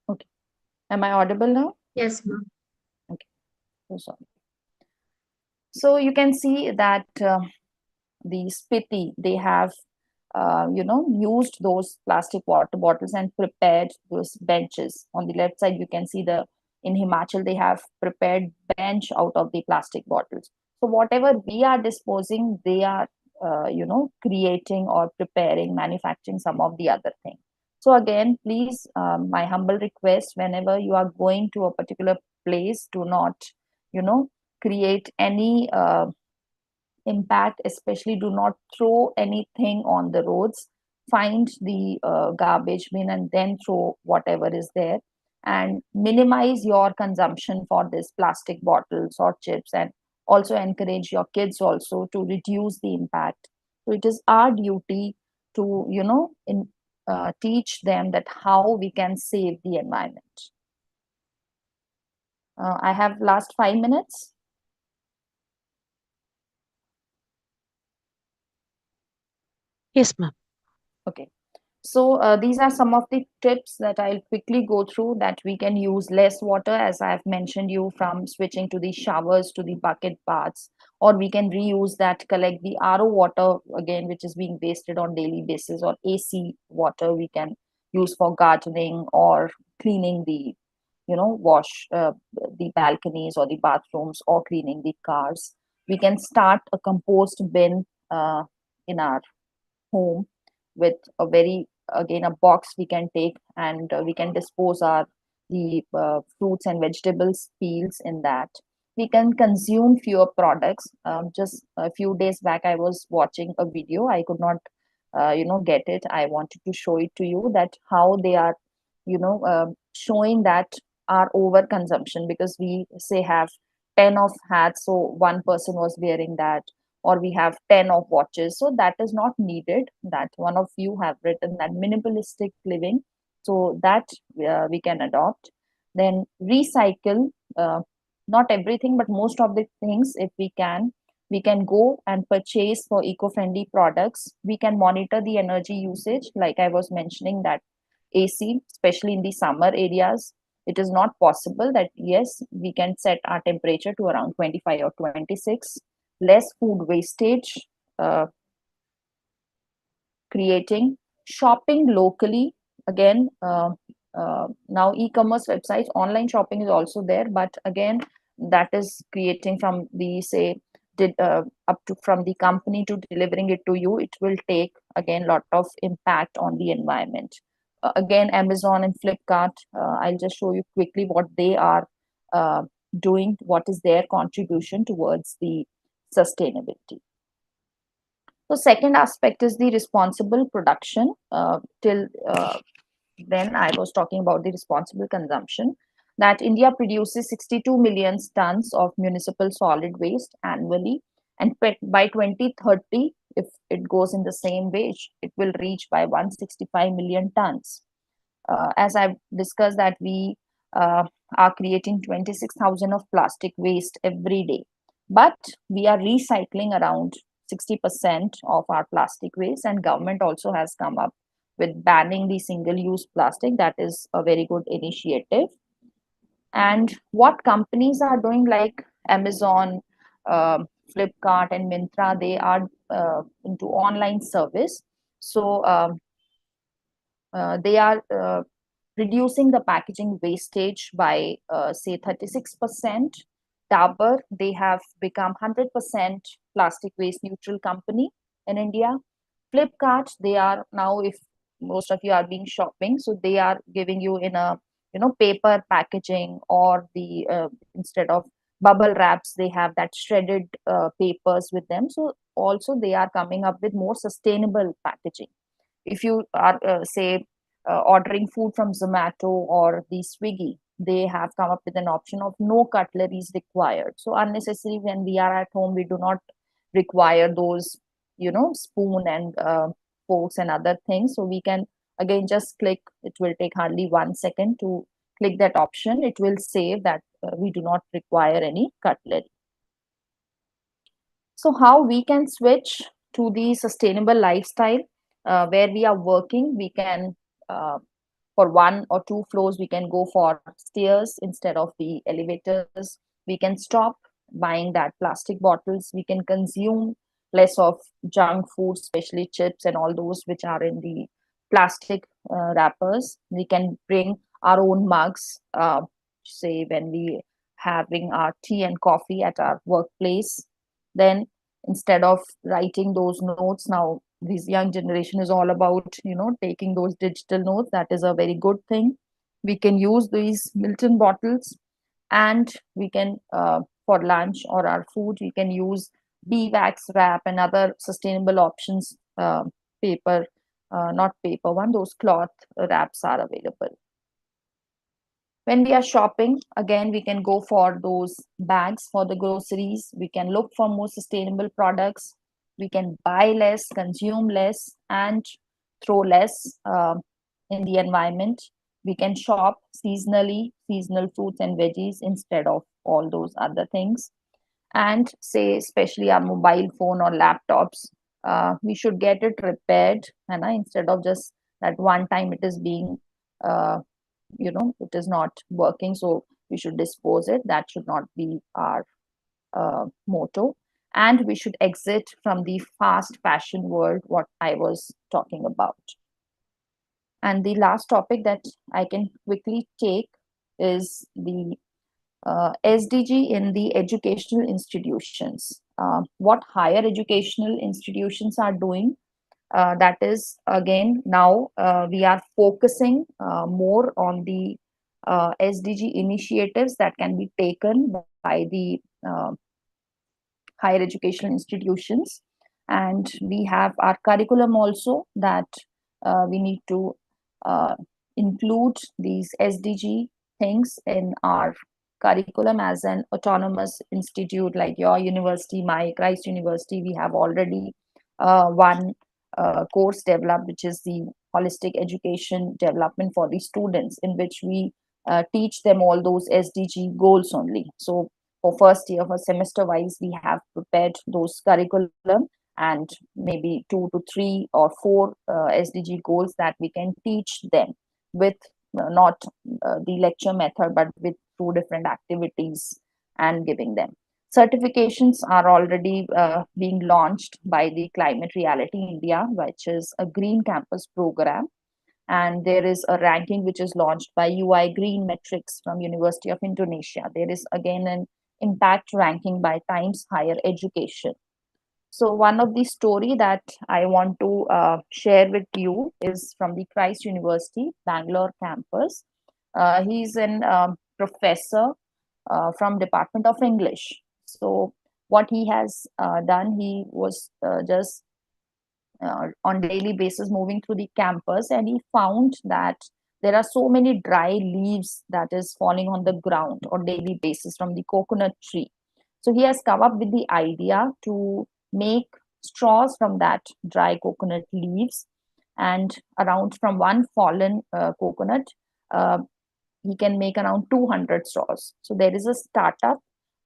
okay, am I audible now? Yes, ma'am. Okay, so sorry. So you can see that the Spiti, they have used those plastic water bottles and prepared those benches. On the left side, you can see in Himachal, they have prepared bench out of the plastic bottles. So whatever we are disposing, they are, creating or preparing, manufacturing some of the other thing. So again, please, my humble request, whenever you are going to a particular place, do not, create any impact. Especially do not throw anything on the roads. Find the garbage bin and then throw whatever is there, and minimize your consumption for this plastic bottles or chips, and also encourage your kids also to reduce the impact. So it is our duty to teach them that how we can save the environment. I have last 5 minutes. Yes, ma'am. Okay. So these are some of the tips that I'll quickly go through, that we can use less water, as I've mentioned you, from switching to the showers to the bucket baths, or we can reuse that, collect the RO water again, which is being wasted on daily basis, or AC water we can use for gardening or cleaning the, wash the balconies or the bathrooms, or cleaning the cars. We can start a compost bin in our home, with a very, again, a box we can take, and we can dispose our the fruits and vegetables peels in that. We can consume fewer products. Just a few days back I was watching a video, I could not get it. I wanted to show it to you, that how they are showing that our overconsumption, because we say have 10 of hats, so one person was wearing that, or we have 10 of watches, so that is not needed. That one of you have written that minimalistic living, so that we can adopt. Then recycle, not everything, but most of the things, if we can go and purchase for eco-friendly products. We can monitor the energy usage, like I was mentioning, that AC, especially in the summer areas, it is not possible that, yes, we can set our temperature to around 25 or 26. Less food wastage, uh, creating shopping locally. Again, now e-commerce websites, online shopping is also there, but again, that is creating from the, say, up to, from the company to delivering it to you, it will take again lot of impact on the environment. Again, Amazon and Flipkart, I'll just show you quickly what they are doing, what is their contribution towards the sustainability. So second aspect is the responsible production. Till then I was talking about the responsible consumption, that India produces 62 million tons of municipal solid waste annually, and by 2030, if it goes in the same way, it will reach by 165 million tons. As I've discussed, that we are creating 26,000 of plastic waste every day, but we are recycling around 60% of our plastic waste, and government also has come up with banning the single-use plastic. That is a very good initiative. And what companies are doing, like Amazon, Flipkart, and Myntra, they are into online service. So they are reducing the packaging wastage by say 36%. Dabur, they have become 100% plastic waste neutral company in India. Flipkart, they are now, if most of you are being shopping, so they are giving you in a paper packaging, or the instead of bubble wraps, they have that shredded papers with them. So also they are coming up with more sustainable packaging. If you are say ordering food from Zomato or the Swiggy, they have come up with an option of no cutleries required. So unnecessary, when we are at home, we do not require those spoon and forks and other things. So we can again just click, it will take hardly 1 second to click that option, it will save that we do not require any cutlery. So how we can switch to the sustainable lifestyle? Where we are working, we can for 1 or 2 floors, we can go for stairs instead of the elevators. We can stop buying that plastic bottles. We can consume less of junk food, especially chips and all those which are in the plastic wrappers. We can bring our own mugs, say when we having our tea and coffee at our workplace. Then instead of writing those notes, now this young generation is all about taking those digital notes. That is a very good thing. We can use these Milton bottles, and we can for lunch or our food, we can use beeswax wrap and other sustainable options. Paper, not paper one, those cloth wraps are available. When we are shopping, again, we can go for those bags for the groceries. We can look for more sustainable products. We can buy less, consume less, and throw less in the environment. We can shop seasonally, seasonal fruits and veggies instead of all those other things. And say, especially our mobile phone or laptops, we should get it repaired, and instead of just that one time it is being, it is not working, so we should dispose it. That should not be our motto. And we should exit from the fast fashion world, what I was talking about. And the last topic that I can quickly take is the SDG in the educational institutions. What higher educational institutions are doing, that is, again, now we are focusing more on the SDG initiatives that can be taken by the higher educational institutions. And we have our curriculum also, that we need to uh, include these SDG things in our curriculum as an autonomous institute, like your university, my Christ University. We have already one course developed, which is the holistic education development for the students, in which we teach them all those SDG goals only. So for first year, for semester wise, we have prepared those curriculum, and maybe 2 to 3 or 4 SDG goals that we can teach them with not the lecture method, but with through different activities and giving them. Certifications are already being launched by the Climate Reality India, which is a green campus program. And there is a ranking which is launched by UI Green Metrics from University of Indonesia. There is again an impact ranking by Times Higher Education. So one of the story that I want to share with you is from the Christ University, Bangalore campus. He's an professor from Department of English. So what he has done, he was just on daily basis moving through the campus, and he found that there are so many dry leaves that is falling on the ground on daily basis from the coconut tree. So he has come up with the idea to make straws from that dry coconut leaves, and around from one fallen coconut, uh, he can make around 200 straws. So there is a startup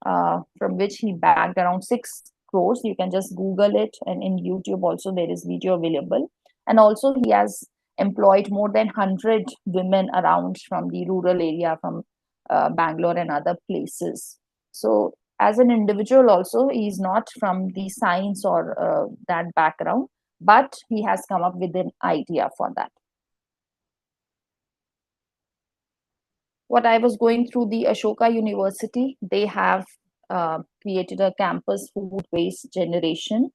from which he bagged around 6 crores. You can just Google it, and in YouTube also there is video available. And also he has employed more than 100 women around from the rural area, from Bangalore and other places. So as an individual also, he is not from the science or that background, but he has come up with an idea for that. What I was going through the Ashoka University, they have created a campus food waste generation,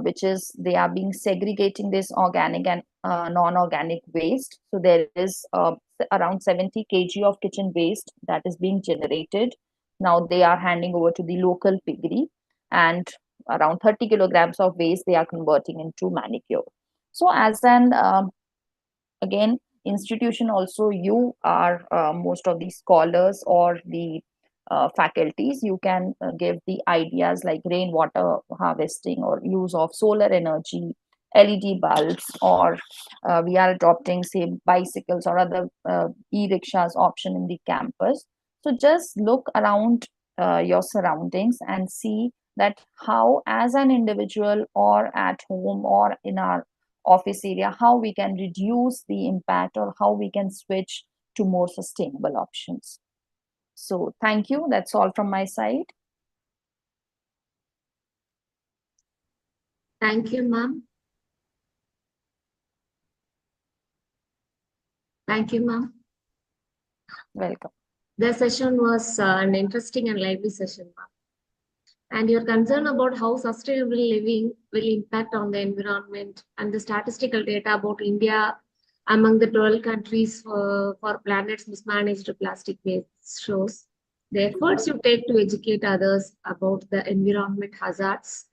which is they are being segregating this organic and non-organic waste. So there is around 70 kg of kitchen waste that is being generated. Now they are handing over to the local piggery, and around 30 kilograms of waste they are converting into manicure. So as an again institution also, you are most of the scholars or the faculties, you can give the ideas like rainwater harvesting or use of solar energy, LED bulbs, or we are adopting say bicycles or other e-rickshaws option in the campus. So just look around your surroundings and see that how as an individual or at home or in our office area, how we can reduce the impact or how we can switch to more sustainable options. So thank you. That's all from my side. Thank you, ma'am. Thank you, ma'am. Welcome. The session was an interesting and lively session, ma'am. And your concern about how sustainable living will impact on the environment and the statistical data about India among the 12 countries for planet's mismanaged plastic waste shows the efforts you take to educate others about the environment hazards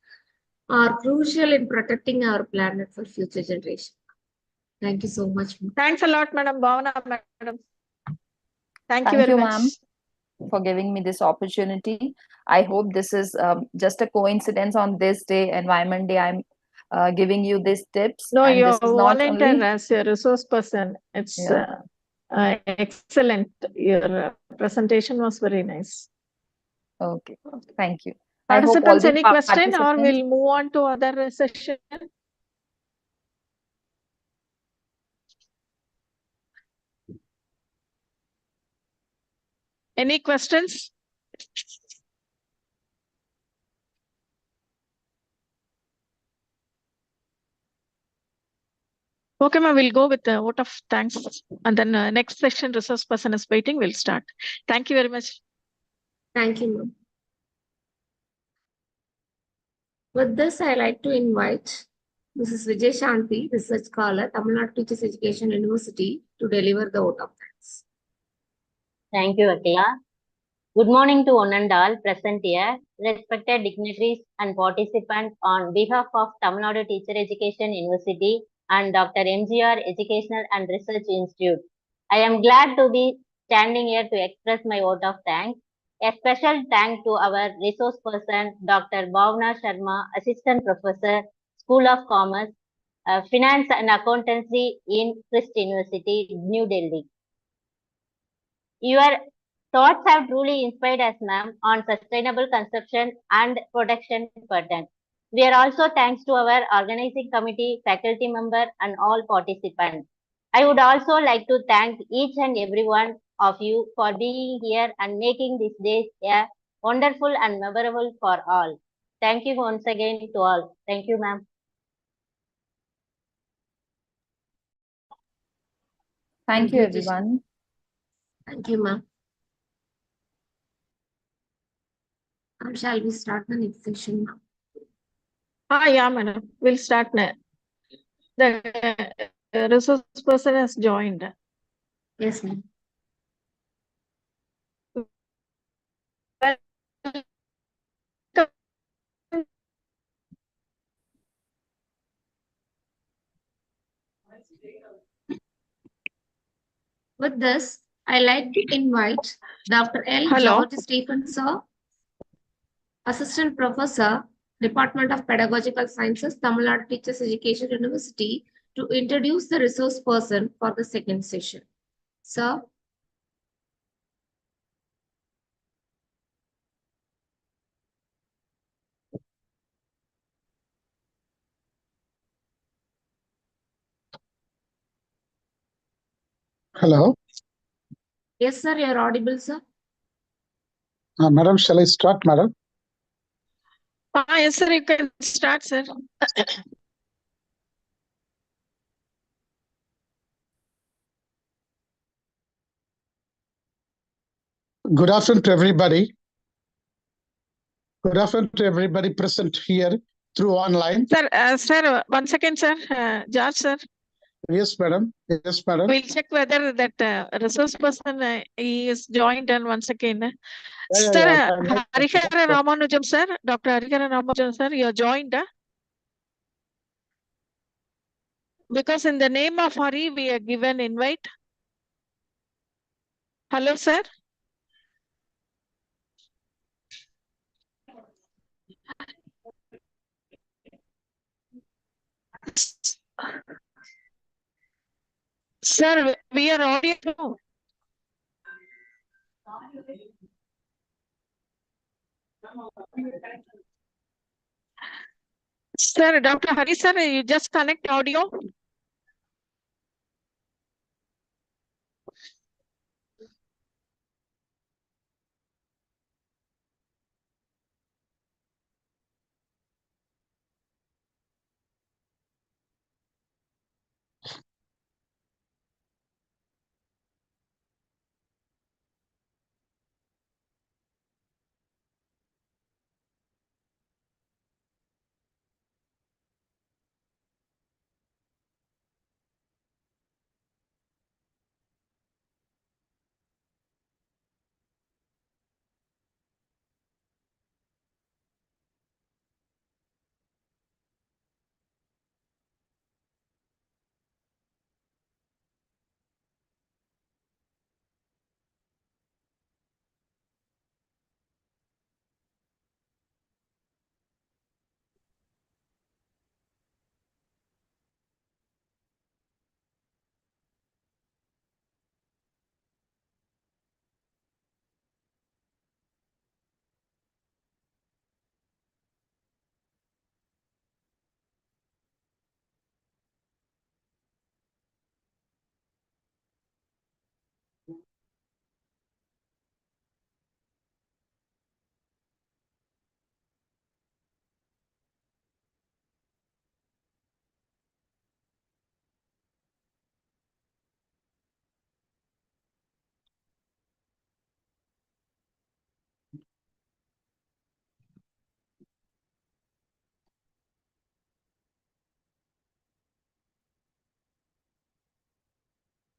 are crucial in protecting our planet for future generations. Thank you so much. Thanks a lot, Madam Bhavana, Madam. Thank you Thank very you, much. ma'am, for giving me this opportunity. I hope this is just a coincidence on this day, Environment Day. I'm giving you these tips. No, and you're this is not volunteer only as a resource person. It's yeah. excellent. Your presentation was very nice. Okay, thank you. I hope all Participants, the any question, or participants. we'll move on to other session? Any questions? Okay, ma'am, we'll go with the vote of thanks. And then next session, resource person is waiting. We'll start. Thank you very much. Thank you, ma'am. With this, I like to invite Mrs. Vijay Shanti, Research Scholar, Tamil Nadu Teachers Education University, to deliver the vote of thanks. Thank you, Akila. Good morning to one and all present here, respected dignitaries and participants. On behalf of Tamil Nadu Teacher Education University and Dr. MGR Educational and Research Institute, I am glad to be standing here to express my vote of thanks. A special thank to our resource person, Dr. Bhavna Sharma, Assistant Professor, School of Commerce, Finance and Accountancy in Christ University, New Delhi. Your thoughts have truly inspired us, ma'am, on sustainable consumption and production pattern. We are also thanks to our organizing committee, faculty member, and all participants. I would also like to thank each and every one of you for being here and making this day a wonderful and memorable for all. Thank you once again to all. Thank you, ma'am. Thank you, everyone. Thank you, ma'am. Shall we start the next session now? Yeah, madam. We'll start now. The resource person has joined. Yes, ma'am. With this, I like to invite Dr. L. Hello. George Stephen, sir, Assistant Professor, Department of Pedagogical Sciences, Tamil Nadu Teachers Education University, to introduce the resource person for the second session. Sir. Hello. Yes, sir, you're audible, sir. Madam, shall I start, madam? Yes, sir, you can start, sir. Good afternoon to everybody. Good afternoon to everybody present here through online. Sir, 1 second, sir. George, sir. Yes, madam. Yes, madam. We'll check whether that resource person he is joined and once again. Sir, Harihara Ramanujam, sir. Dr. Harihara Ramanujam, sir, you're joined. Because in the name of Hari, we are given invite. Hello, sir. Sir, we are audio. Sir, Dr. Hari, sir, you just connect audio.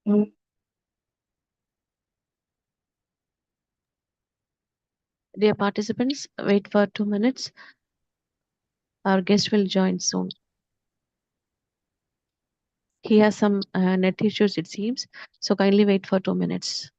Dear participants, wait for 2 minutes. Our guest will join soon. He has some net issues, it seems. So kindly wait for 2 minutes.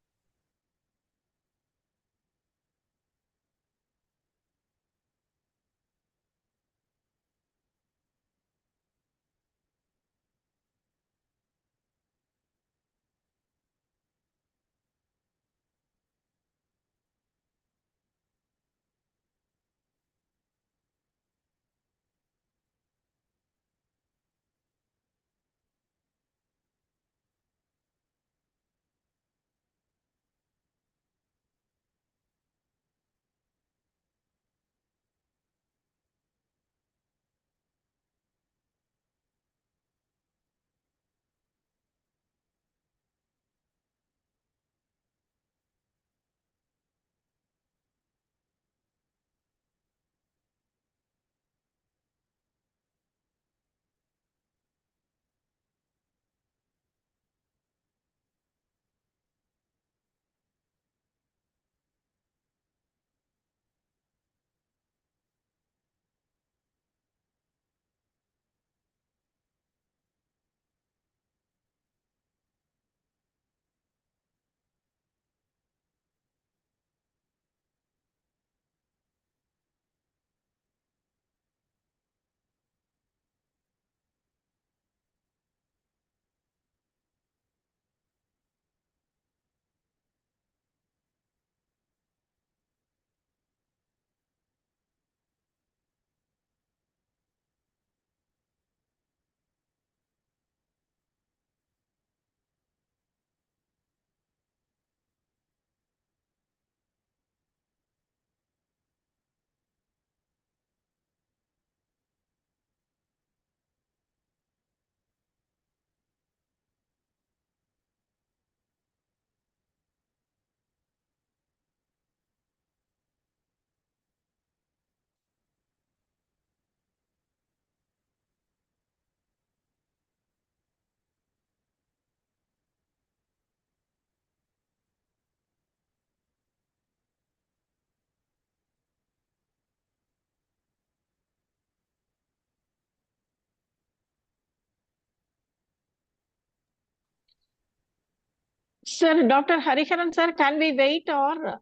Sir, Dr. Hariharan, sir, can we wait or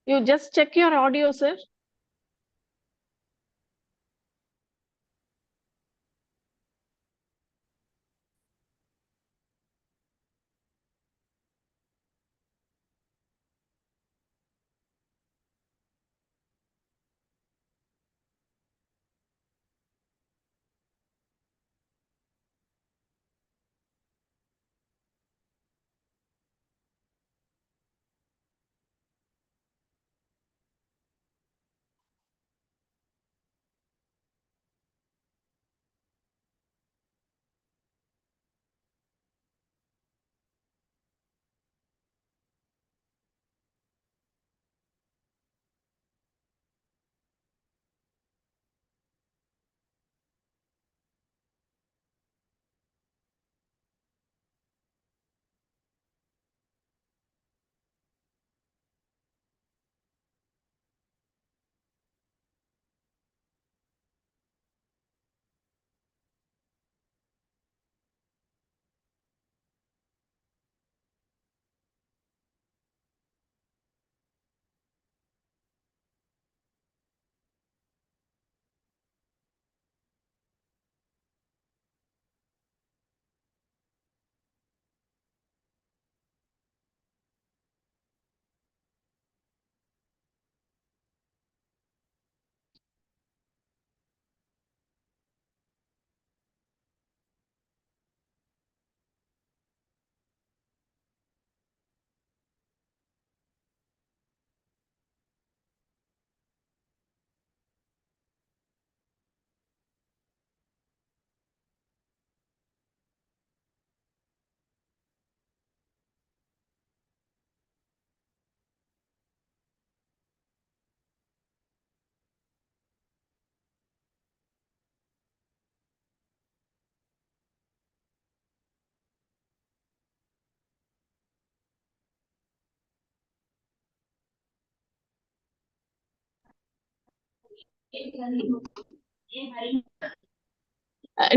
you just check your audio, sir?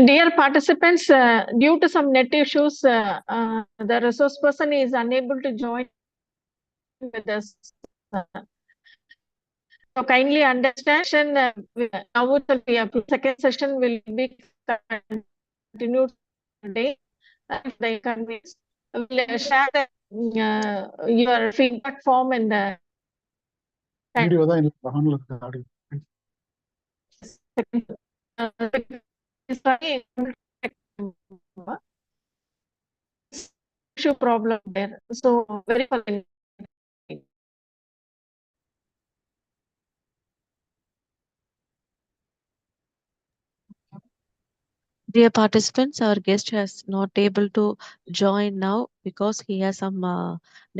Dear participants, due to some net issues, the resource person is unable to join with us. So kindly understand. Now it will be a second session will be continued today. The convenes will share your feedback form in the Video தான் எனக்கு ஆன்ல இருக்கு audio. issue problem there. So very fun. Dear participants, our guest has not able to join now because he has some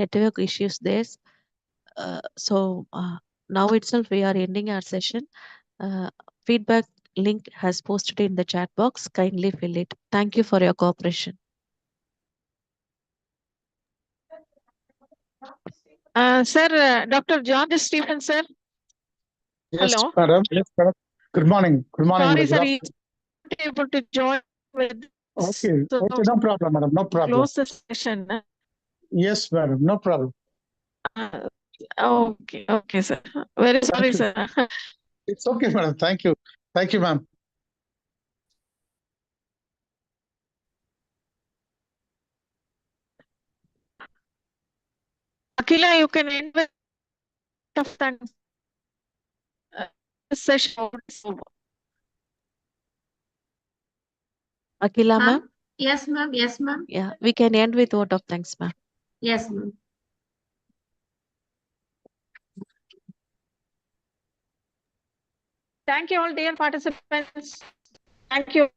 network issues there. So now itself we are ending our session. Feedback link has posted in the chat box. Kindly fill it. Thank you for your cooperation. Sir, Dr. George Stephen, sir. Yes, Hello. madam. Yes, madam. Good morning. Good morning. Sorry, madam. sir, Good he's not able to join with us. Okay. So Okay. No problem, madam. No problem. close the session. Yes, madam. No problem. Okay, sir. Very sorry, you. sir. It's okay, madam. Thank you. Thank you, ma'am. Akila, you can end with thanks. This session is over. Akila ma'am? Yes, ma'am. Yes, ma'am. Yeah, we can end with vote of thanks, ma'am. Yes, ma'am. Thank you all, dear participants. Thank you.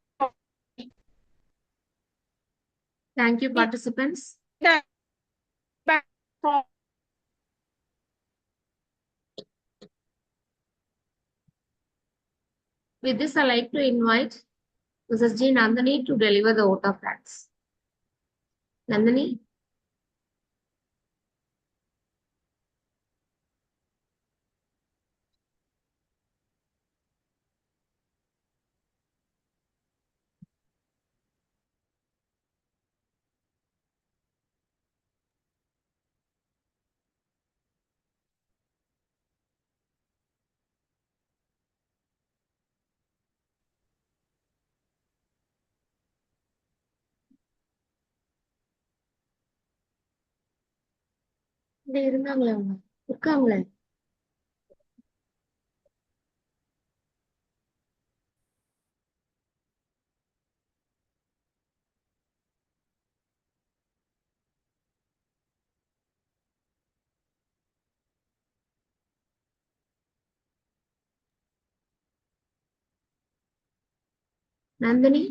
Thank you, participants. Back from With this, I'd like to invite Mrs. G. Nandini to deliver the vote of thanks. Nandini? இங்க இருந்தாங்களே அவங்க இருக்காங்களே Nandini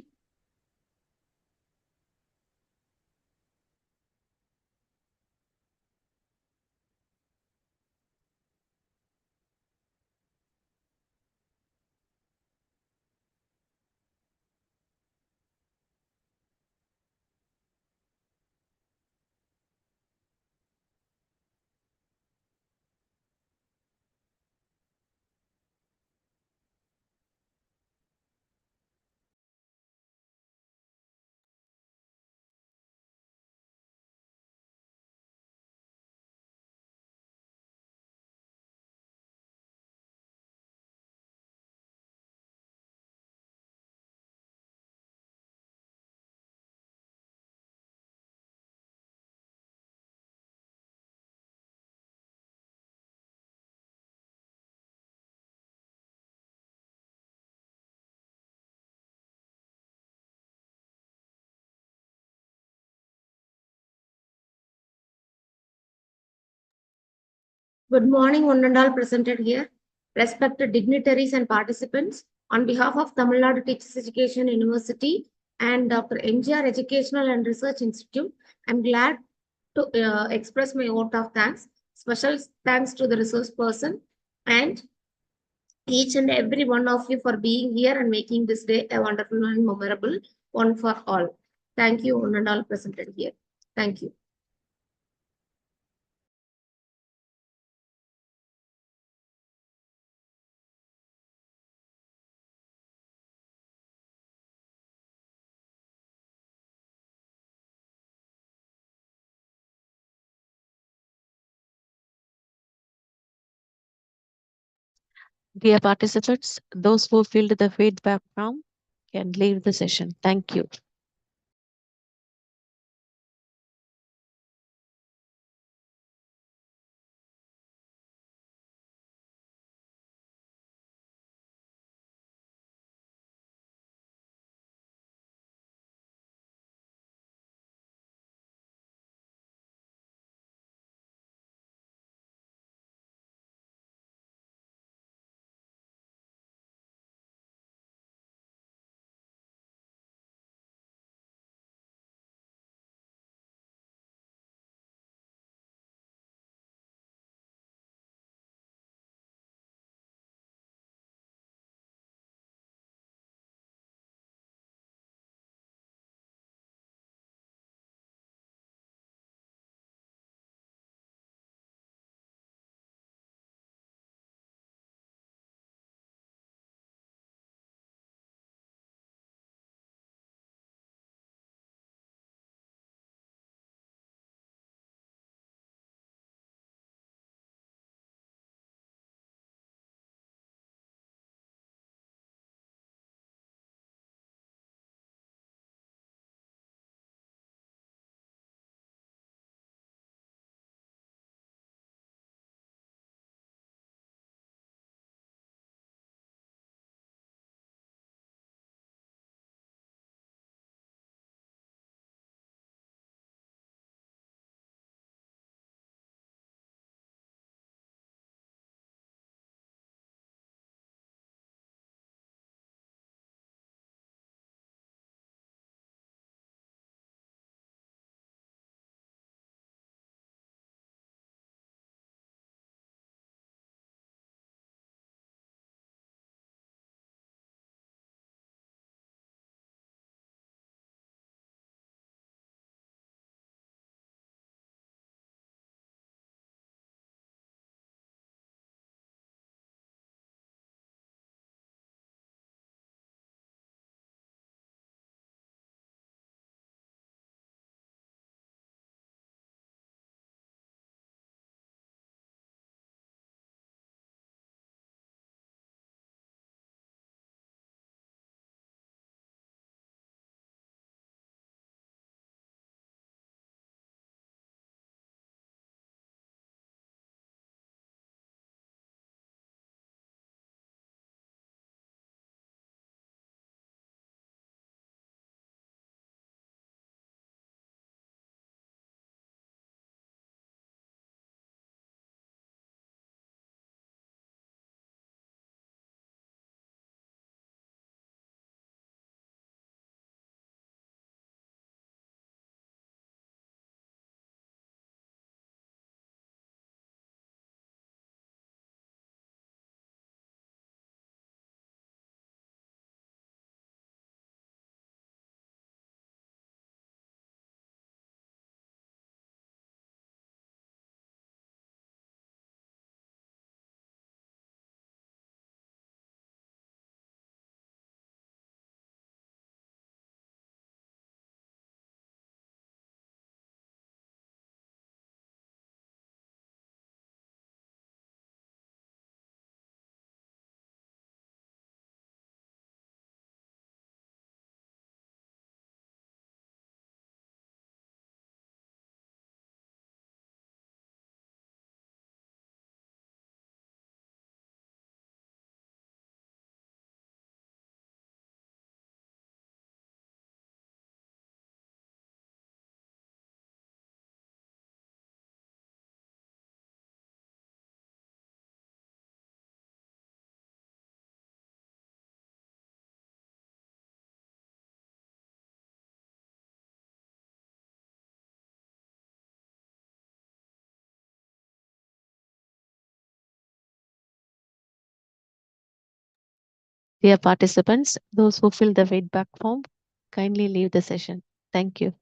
Good morning, one and all presented here. Respected dignitaries and participants, on behalf of Tamil Nadu Teachers Education University and Dr. MGR Educational and Research Institute, I'm glad to express my vote of thanks. Special thanks to the resource person and each and every one of you for being here and making this day a wonderful and memorable one for all. Thank you, one and all presented here. Thank you. Dear participants, those who filled the feedback form can leave the session. Thank you. Dear participants, those who fill the feedback form, kindly leave the session. Thank you.